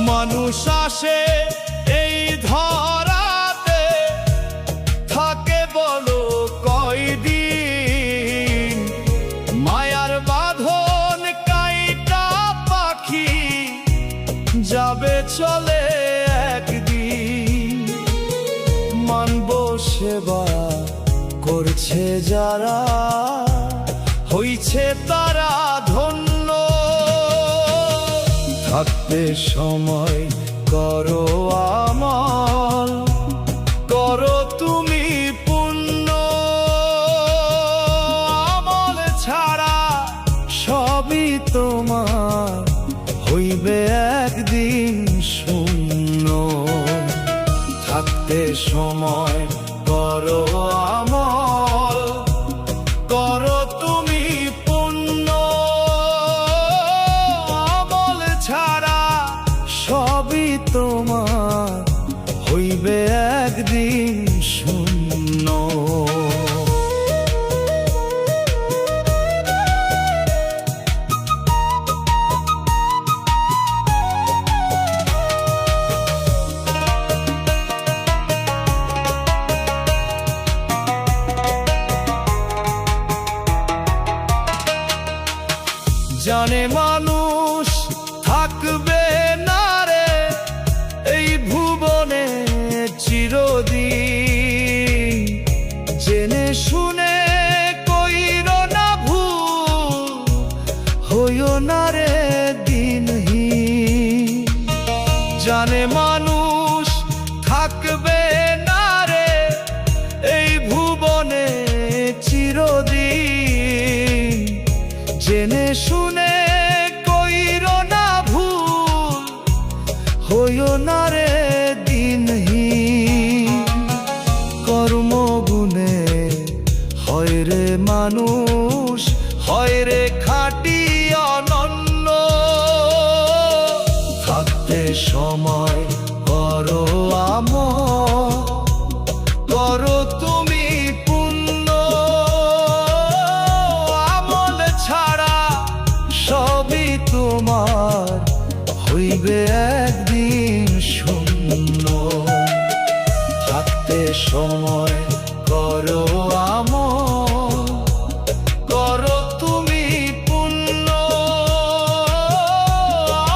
মানুষ আসে এই ধরাতে, থাকে বলো কয়দিন। মায়ার বাঁধন কাইটা পাখি যাবে চলে একদিন। মানব সেবা করছে যারা, হইছে তারা ধন্য। থাকতে সময় করো আমল, করো তুমি পুণ্য। আমল ছাড়া সবই তোমার হইবে একদিন শূন্য। থাকতে সময় করো আমল, করো তুমি পুণ্য। আমল ছাড়া সবই তোমার হইবে একদিন শূন্য। জানে মানুষ থাকবে না রে এই ভুবনে চিরদিন। জেনে শুনে কইরো না ভুল, হইও না রে দিনহীন। জানে মানুষ থাকবে না রে এই ভুবনে চিরদিন। জেনে শুনে কইরো না ভুল, হইও না রে দিনহীন। কর্মগুণে হয় রে মানুষ, হয় রে খাঁটি অনন্য। থাকতে সময় করো আমল, করো তুমি পুণ্য। আমল ছাড়া সবই তোমার হইবে একদিন শূন্য। থাকতে সময় করো আমল, করো তুমি পুণ্য।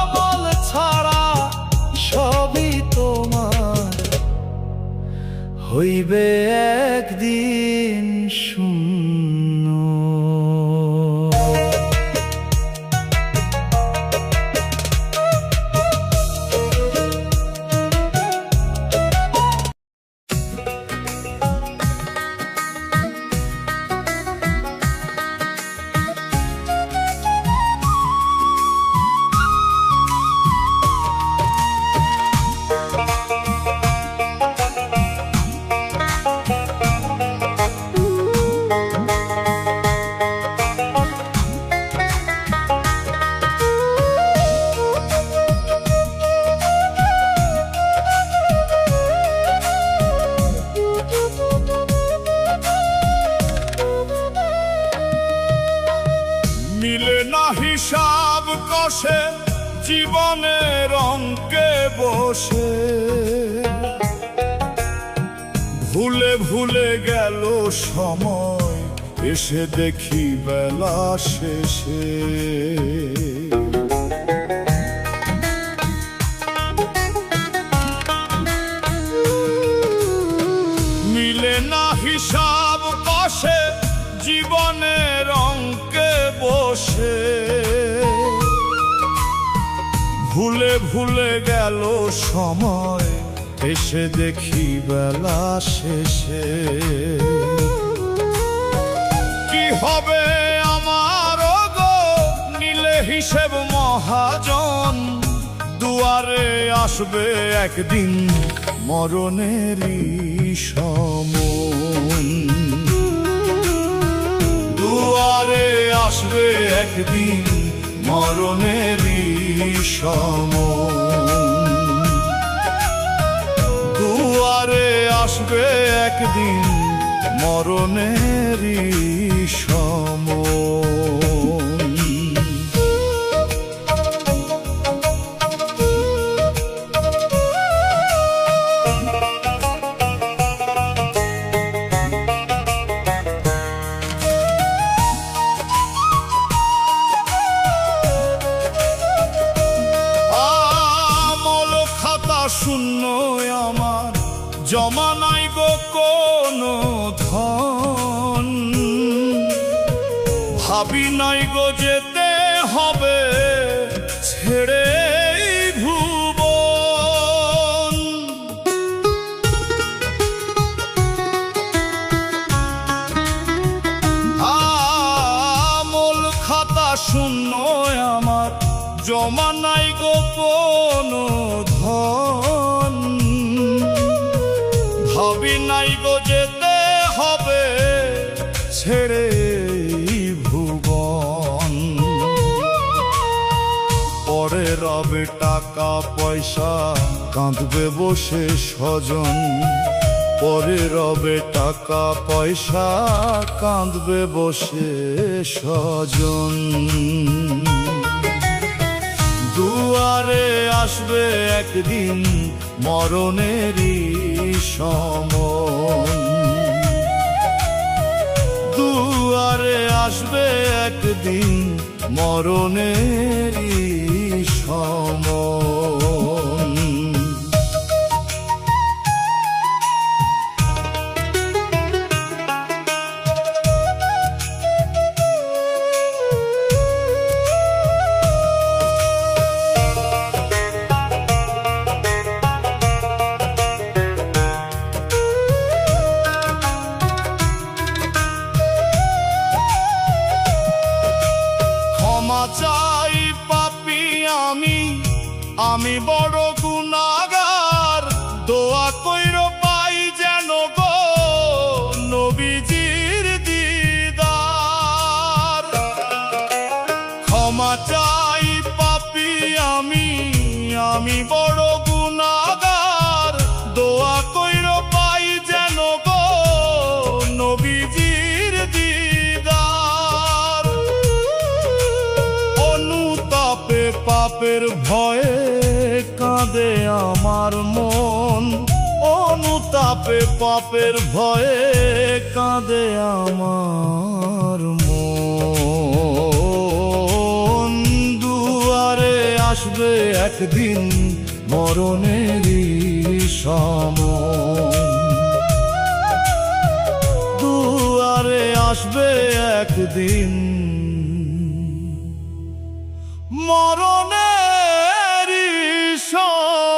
আমল ছাড়া সবই তোমার হইবে একদিন শূন্য। মিলে না হিসাব কষে জীবনের অঙ্কে বসে, ভুলে ভুলে গেল সময়, এসে দেখি বেলা শেষে। মিলে না হিসাব কষে জীবনের অঙ্কে বসে, ভুলে ভুলে গেল সময়, এসে দেখি বেলা শেষে। কি হবে আমার গো নিলে হিসেব মহাজন, দুয়ারে আসবে একদিন মরণেরই সমন। দুয়ারে আসবে একদিন মরণেরই সমন। দুয়ারে আসবে একদিন মরণেরই সমন। শূন্য আমার, জমা নাই গো কোনো ধন, ভাবি নাই গো যেতে হবে ছেড়ে ভুবন। আমল খাতা শূন্য আমার, জমা নাই গো কোনো ধন, ভাবি নাই গো যেতে হবে ছেড়ে ভুবন। পরে রবে টাকা পয়সা, কাঁদবে বসে স্বজন। পরে রবে টাকা পয়সা, কাঁদবে বসে স্বজন। দুয়ারে আসবে একদিন মরণেরই সমন। দুয়ারে আসবে একদিন মরণেরই সমন। চাই পাপী আমি বড় গুনাহগার, দোয়া কইরো পাই যেন গো নবীজির দিদার। ক্ষমা চাই পাপী আমি বড় গুনাহগার, দোয়া কইরো পাই যেন গো নবীজির দিদার। অনুতাপে পাপের ভয়ে কাঁদে আমার মন, অনুতাপে পাপের ভয়ে কাঁদে আমার মন। দুয়ারে আসবে একদিন মরণেরই সমন। আসবে একদিন মরণের সময়।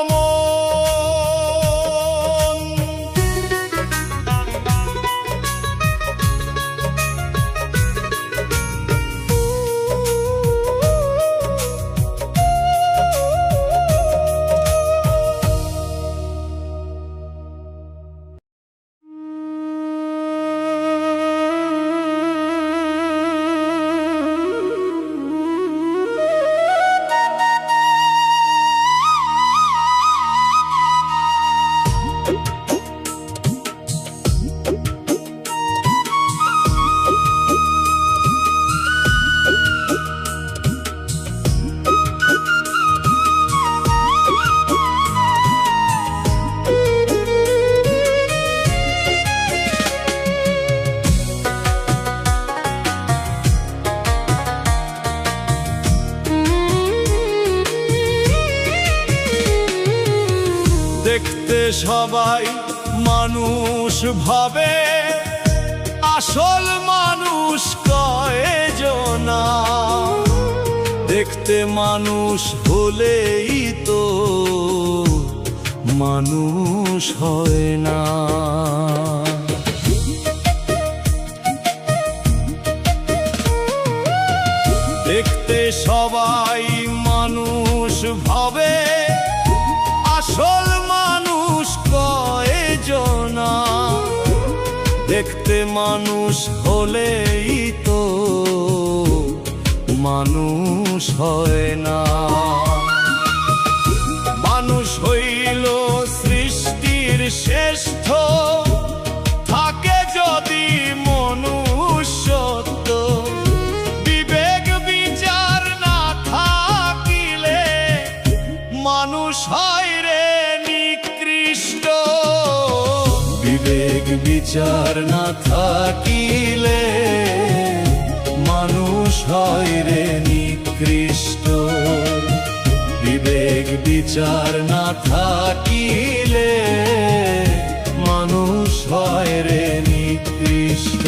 দেখতে সবাই মানুষ ভাবে, আসল মানুষ কয়জনা। দেখতে মানুষ হলেই তো মানুষ হয় না। দেখতে সবাই মানুষ ভাবে, আসল মানুষ কয়জনা। দেখতে মানুষ হলেই তো মানুষ হয় না। মানুষ হইল সৃষ্টির শ্রেষ্ঠ, থাকে যদি মনুষ্যত্ব। বিবেক বিচার না থাকিলে মানুষ হয় রে নিকৃষ্ট। বিবেক বিচার না থাকিলে মানুষ হয় রে নিকৃষ্ট। বিবেক বিচার না থাকিলে মানুষ হয় রে নিকৃষ্ট।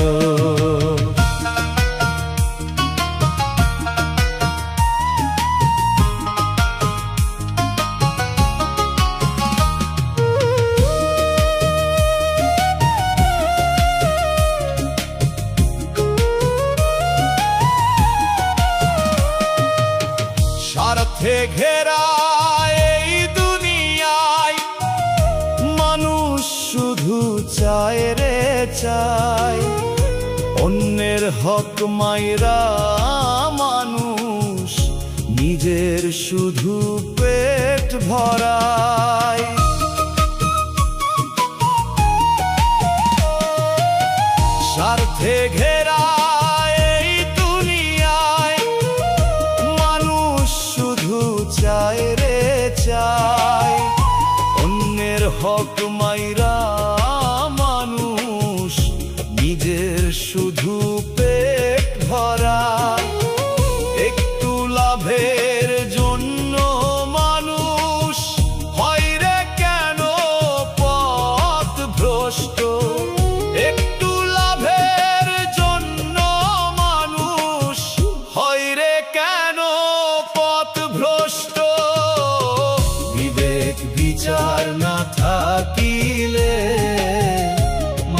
স্বার্থে ঘেরা এই দুনিয়ায় মানুষ শুধু চায় রে চায়। অন্যের হক মাইরা মানুষ নিজের শুধু পেট ভরায়। স্বার্থে ঘেরা চায় রে চায়। অন্যের হক মাইরা মানুষ নিজের শুধু পেট ভরায়। একটু লাভের জন্য মানুষ হয় রে কেন পথ ভ্রষ্ট। একটু লাভের জন্য মানুষ হয় রে কেন পথ ভ্রষ্ট। বিবেক বিচার না থাকিলে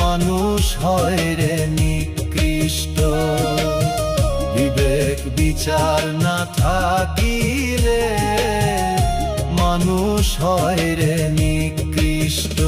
মানুষ হয় রে নিকৃষ্ট। বিবেক বিচার না থাকিলে মানুষ হয় রে নিকৃষ্ট।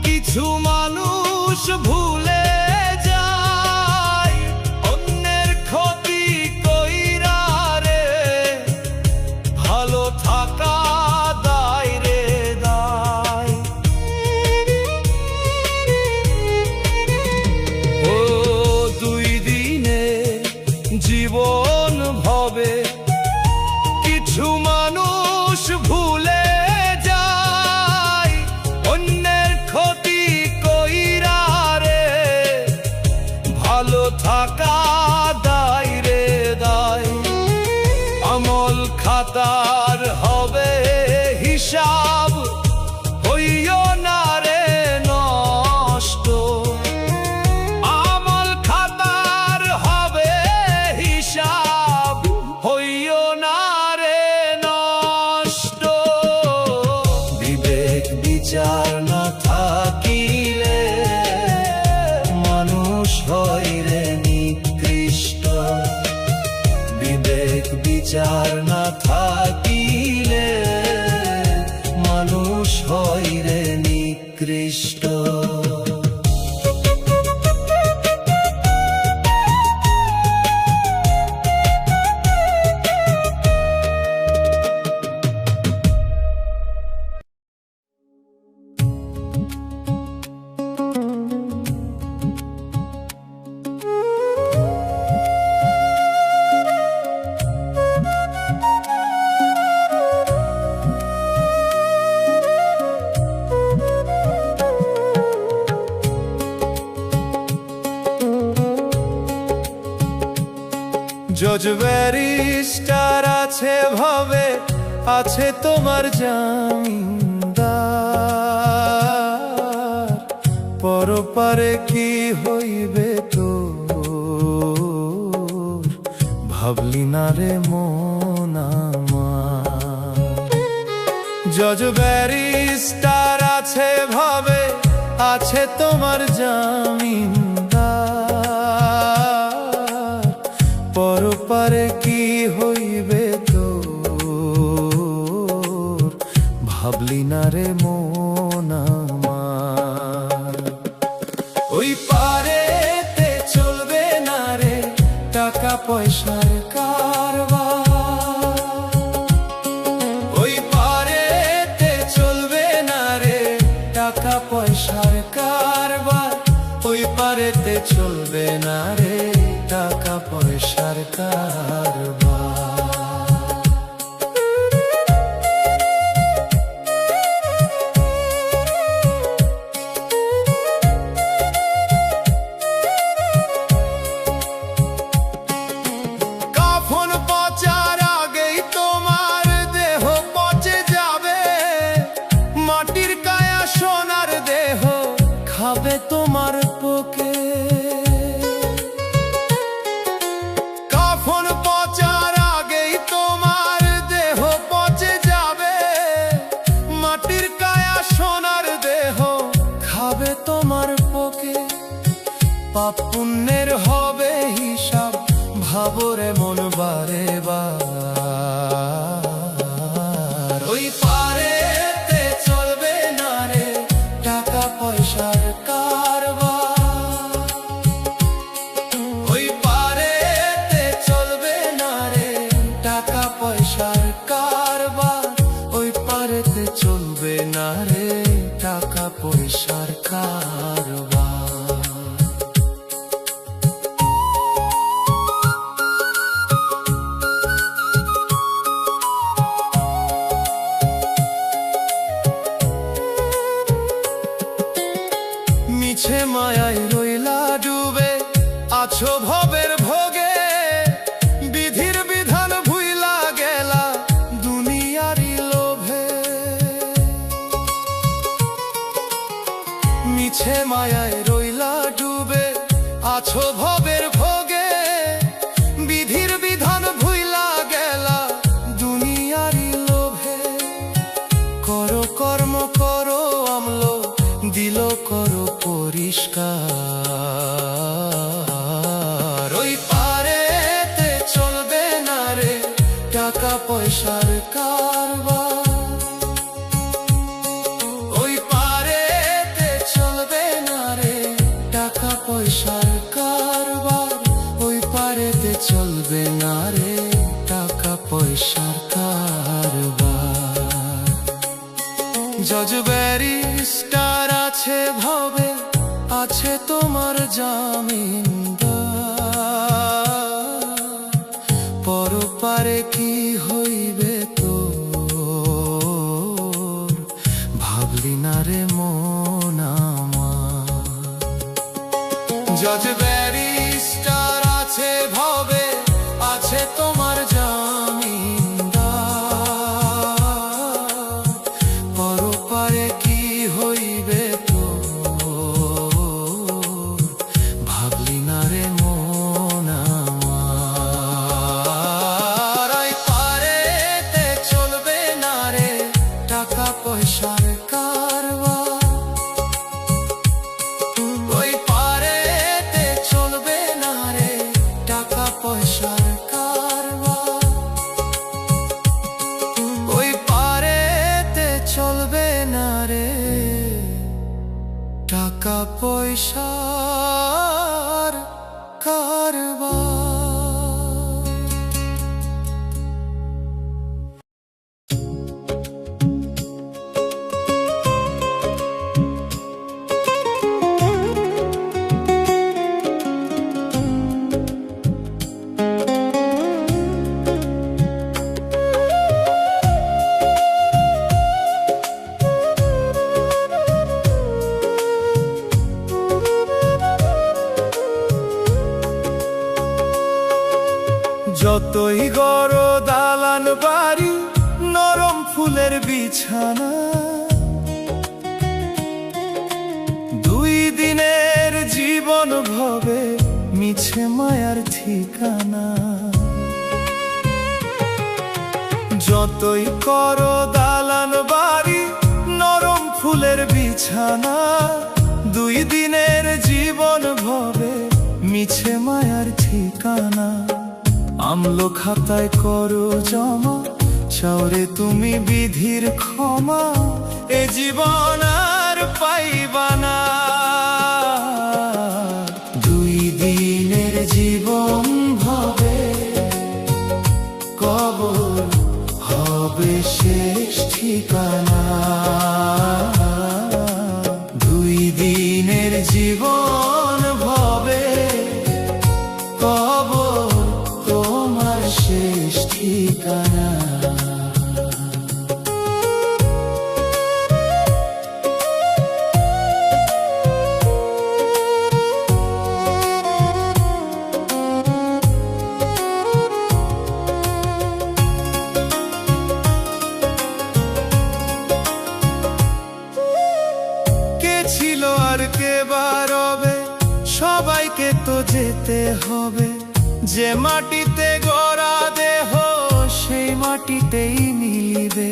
কিছু মানুষ ভুলে যায়, অন্যের ক্ষতি কইরা রে ভালো থাকা দায় রে দায়। ও দুই দিনে জীবন ভবে বিচার না থাকিলে মানুষ হয় রে নিকৃষ্ট। জজ ব্যারিস্টার আছে ভাবে, আছে তোমার জামিনদার, পরপারে কি হইবে তো ভাবলি না রে মন আমার। জজ ব্যারিস্টার আছে ভাবে, আছে তোমার জামিনদার, পরপারে কি হইবে তো ভাবলি না রে মন আমার। ওই পারেতে চলবে না রে টাকা পয়সার কারবার, ওই পারেতে চলবে না রে টাকা পয়সার কারবার, ওই পারেতে চলবে না রে টাকা পয়সার কারবার। কাফন পচার আগেই তোমার দেহ পচে যাবে, মাটির কায়া সোনার দেহ খাবে তোমার পোকে। কাফন পচার আগেই তোমার দেহ পচে যাবে, মাটির কায়া সোনার দেহ খাবে তোমার পোকে। পাপ পুণ্যের হবে হিসাব, ভাবরে মন বারে বার। ওই পারেতে চলবে না রে টাকা পয়সার কারবার, ওই পারেতে চলবে না রে টাকা পয়সার কারবার, ওই পারেতে চলবে না রে টাকা পয়সার কারবার। মিছে মায়ায় রইলা ডুবে, আছো ভবের ভোগে, বিধির বিধান ভুইলা গেলা দুনিয়ারি লোভে। মিছে মায়ায় রইলা ডুবে, আছো ভবের ভোগে, বিধির বিধান ভুইলা গেলা দুনিয়ারি লোভে। করো কর্ম করো আমল, দিল করো পরিষ্কার। ওই পারেতে চলবে না রে টাকা পয়সার কারবার, ওই পারেতে চলবে না রে টাকা পয়সার কারবার, ওই পারেতে চলবে না রে টাকা পয়সার কারবার। জজ ব্যারিস্টার আছে ভাবে, আছে তোমার জামিনদার, পরপারে কি হইবে তো ভাবলি না রে মন আমার। জজ ব্যারিস্টার আছে ভাবে, আছে তোমার জামিনদার, পরপারে কি হইবে তো ভাবলি না রে মন আমার। ওই পারেতে চলবে না রে টাকা পয়সার কারবার, ওই পারেতে টাকা পয়সার কারবার। যতই গড় দালান বাড়ি, নরম ফুলের বিছানা, দুই দিনের জীবন ভবে মিছে মায়ার ঠিকানা। যতই করো দালান বাড়ি, নরম ফুলের বিছানা, দুই দিনের জীবন ভবে মিছে মায়ার ঠিকানা। আমলো খাতায় করো জমা, চাওরে তুমি বিধির ক্ষমা, এ জীবন আর পাইবা না। দুই দিনের জীবন ভবে কবর হবে শেষ ঠিকানা। দুই দিনের জীবন ভবে কবর তোমার শেষ ঠিকানা। কে ছিল আর কে বা রবে, সবাইকে তো যেতে হবে। যে মাটিতে গড়া দেহ সেই মাটিতেই মিলিবে।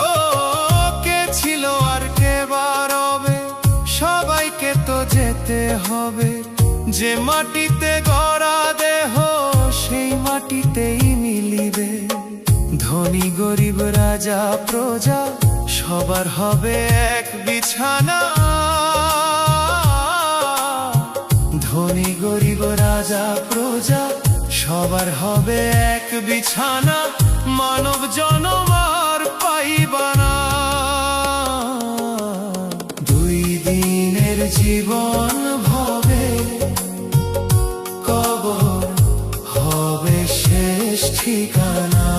ও কে ছিল আর কে বা রবে, সবাইকে তো যেতে হবে। যে মাটিতে গড়া দেহ সেই মাটিতেই মিলিবে। ধনী গরিব রাজা প্রজা সবার হবে এক বিছানা। ধনী গরিব রাজা প্রজা সবার হবে এক বিছানা। মানব জনম আর পাইবা না। দুই দিনের জীবন ভবে কবর হবে শেষ ঠিকানা।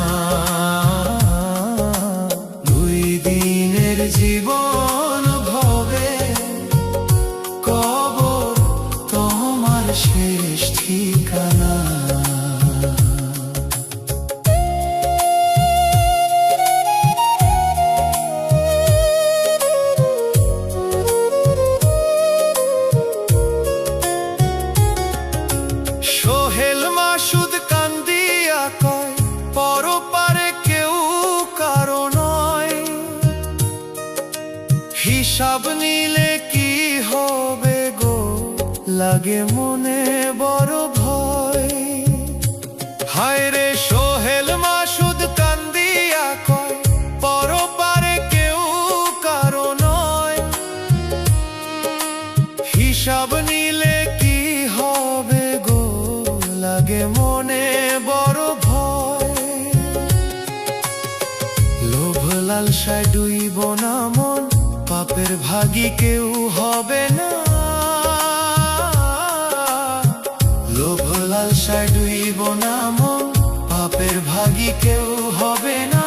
দুই দিনের জীবন ভবে কবর তোমার শেষ ঠিকানা। সোহেল মাসুদ কান্দিয়া কয়, পরপারে কেউ কারো নয়। হিসাব নিলে কি হবে গো, লাগে মনে বড় ভয়। হায় রে সোহেল মাসুদ কান্দিয়া কয়, পরপারে কেউ কারো নয়। হিসাব নিলে কি হবে গো, লাগে মনে বড় ভয়। লোভ লালসায় ডুইব না মন, পাপের ভাগী কেউ হবে না। লোভ লালসায় ডুইব না মন, পাপের ভাগী কেউ হবে না।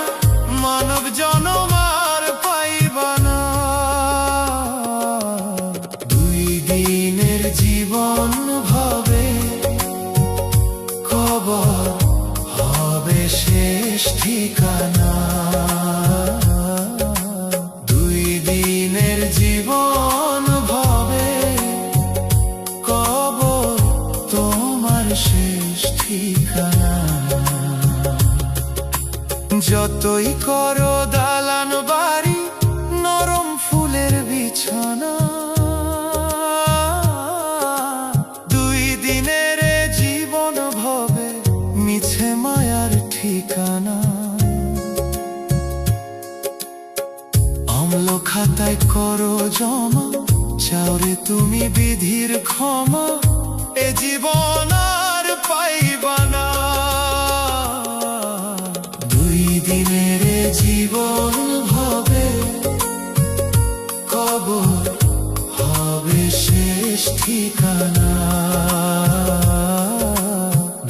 মানব জনম আর পাইবা না। দুই দিনের জীবন ভবে কবর হবে শেষ ঠিকানা। দুই দিনের জীবন ভবে কবর তোমার শেষ ঠিকানা। যতই করো দালান বাড়ি, নরম ফুলের বিছানা, দুই দিনের জীবন ভবে মিছে মায়ার ঠিকানা। খাতায় করো জমা, চাও রে তুমি বিধির ক্ষমা, এ জীবন আর পাইবা না। 2 দিনের জীবন হবে, কবর হবে শেষ ঠিকানা।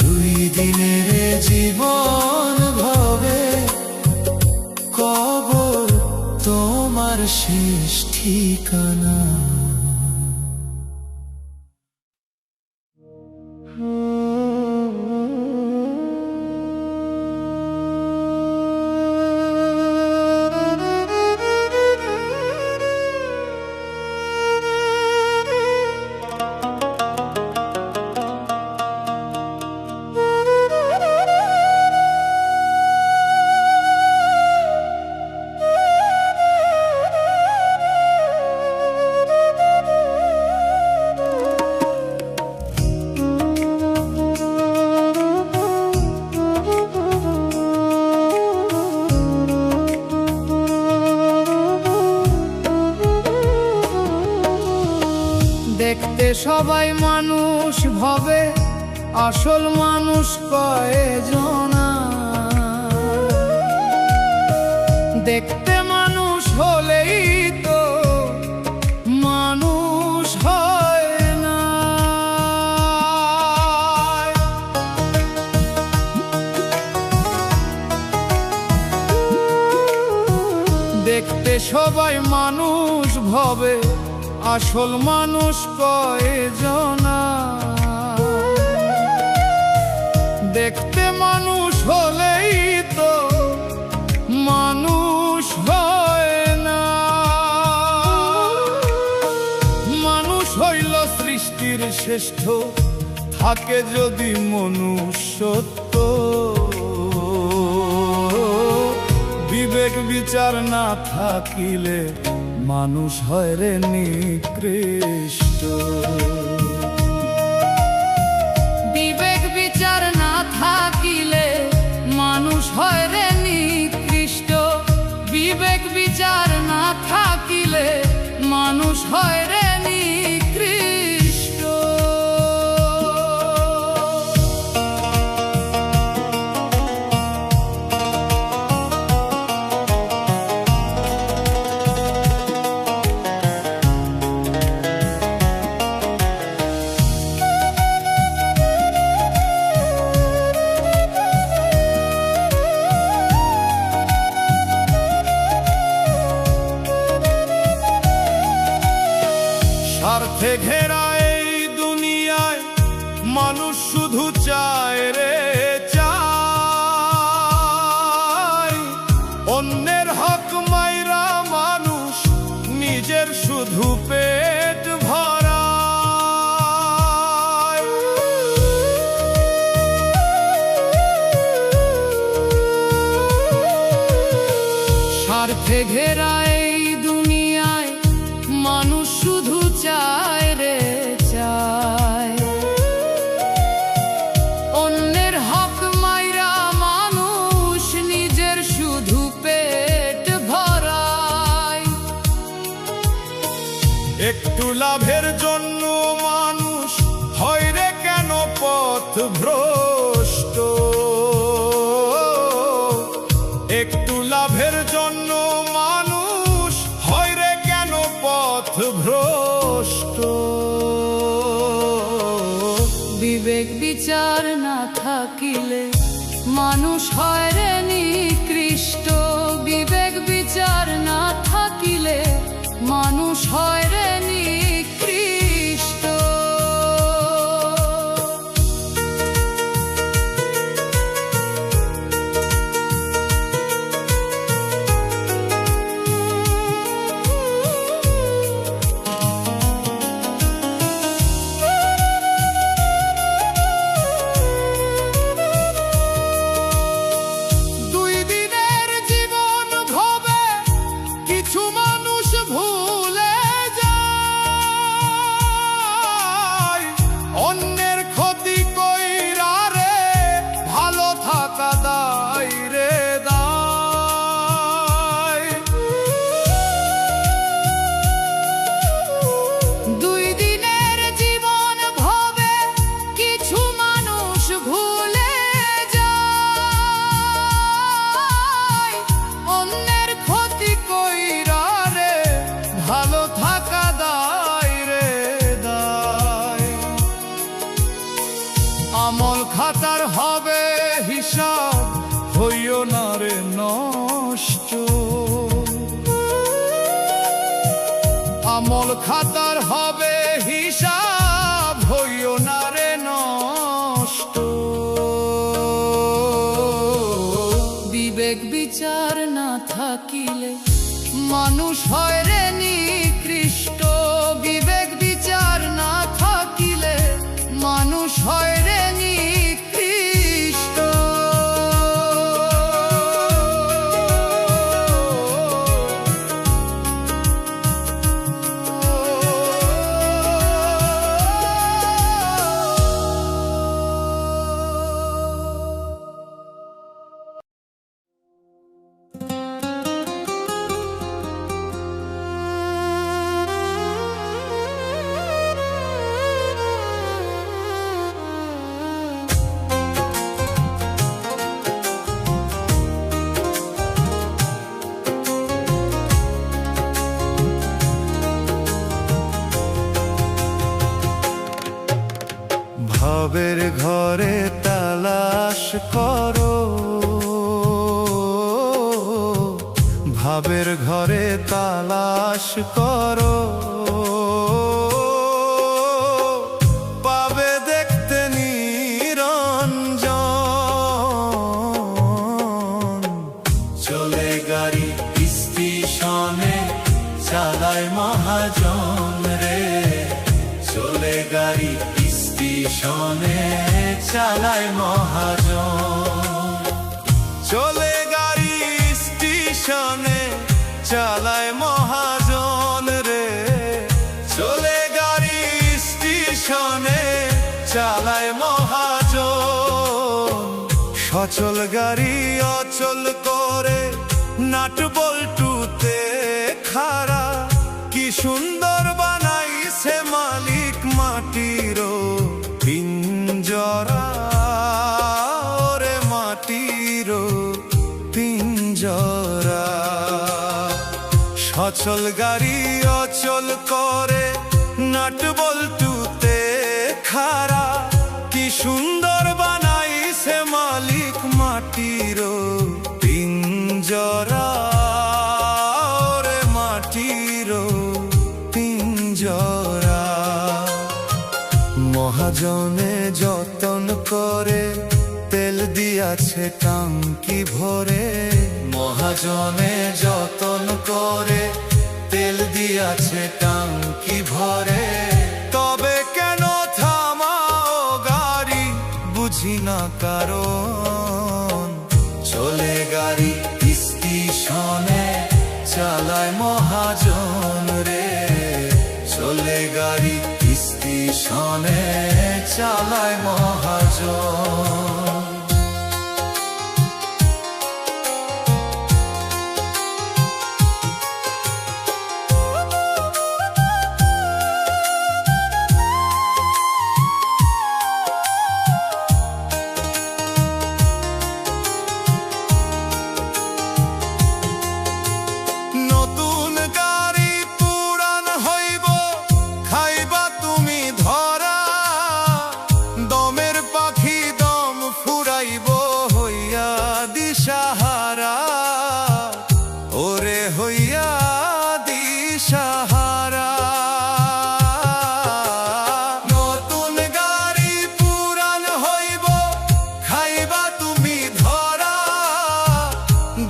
2 দিনের জীবন হবে, কবর তোমার শেষ ঠিকানা। দেখতে সবাই মানুষ ভবে, আসল মানুষ কয়জনা। দেখতে মানুষ হলেই তো মানুষ হয় না। দেখতে সবাই মানুষ ভবে, আসল মানুষ কয়জনা। দেখতে মানুষ হলেই তো মানুষ হয় না। মানুষ হইল সৃষ্টির শ্রেষ্ঠ, থাকে যদি মনুষ্যত্ব। বিবেক বিচার না থাকিলে মানুষ হয় রে নিকৃষ্ট। বিবেক বিচার না থাকিলে মানুষ হয় রে নিকৃষ্ট। বিবেক বিচার না থাকিলে মানুষ হয় রে নিকৃষ্ট। স্বার্থে ঘেরা এই দুনিয়ায় মানুষ শুধু চায় রে চায়। অন্যের হক মাইরা মানুষ নিজের শুধু পেট ভরায়। স্বার্থে ঘেরা এই দুনিয়ায় মানুষ শুধু চায় রে চায়। অন্যের হক মাইরা মানুষ নিজের শুধু পেট ভরায়। একটু লাভের জন্য মানুষ হয় রে কেন পথ ভ্রষ্ট। একটু লাভের জন্য মানুষ হয় রে কেন পথ ভ্রষ্ট। বিবেক বিচার না থাকিলে মানুষ হয় রে নিকৃষ্ট। বিবেক বিচার না থাকিলে মানুষ হয় রে নিকৃষ্ট। আমল খাতার হবে হিসাব, হইও না রে নষ্ট। বিবেক বিচার না থাকিলে মানুষ হয় রে নিকৃষ্ট। বিবেক বিচার না থাকিলে মানুষ হয় রে নিকৃষ্ট। ভাবের ঘরে তালাশ করো, ভাবের ঘরে তালাশ করো, পাবে দেখতে নিরঞ্জন। চলে গাড়ি স্টেশনে চালায় মহাজন রে, চলে গাড়ি স্টেশনে চালায় মহাজন। চলে গাড়ি স্টেশনে চালায় মহাজন রে, চলে গাড়ি স্টেশনে চালায় মহাজন। সচল গাড়ি অচল করে নাট বল্টুতে খাড়া, কি সুন্দর বানাইছে মালিক মাটিরও পিঞ্জরা, ওরে মাটিরও পিঞ্জরা। সচল গাড়ি অচল করে নাট বল্টুতে খাড়া, কি সুন্দর বানাইছে মালিক মাটিরও পিঞ্জরা, ওরে মাটিরও পিঞ্জরা। মহাজনে যতন করে তেল দিয়াছে টাঙ্কি ভরে, মহাজনে যতন করে তেল দিয়াছে টাঙ্কি ভরে। তবে কেন থামাও গাড়ি বুঝি না কারণ, চলে গাড়ি স্টেশনে চালায় মহাজন রে, চলে গাড়ি স্টেশনে চালায় মহাজন। নতুন গাড়ি পুরান হইব খাইবা তুমি ধরা, দমের পাখি দম ফুরাইব হইয়া দিশাহারা, ওরে হইয়া দিশাহারা। নতুন গাড়ি পুরান হইব খাইবা তুমি ধরা,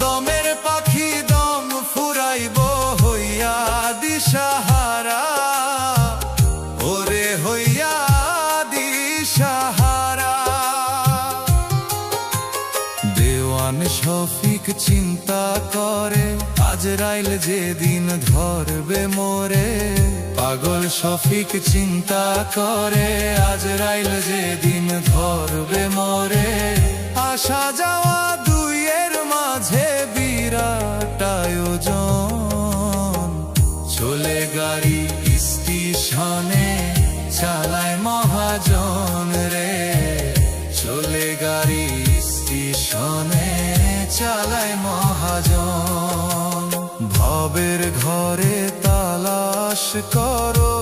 দমের পাখি দম ফুরাইব হইয়া দিশাহারা, ওরে হইয়া দিশাহারা। দেওয়ান শফিক চিন্তা করে আজরাইল যেদিন ধরবে মোরে, পাগল শফিক চিন্তা করে আজরাইল যেদিন ধরবে মোরে। আসা যাওয়া দুইয়ের মাঝে বিরাট আয়োজন, চলে গাড়ি স্টেশনে চালায় মহাজন রে, চলে গাড়ি স্টেশনে চালায় মহাজন। ভবের ঘরে তালাশ করো,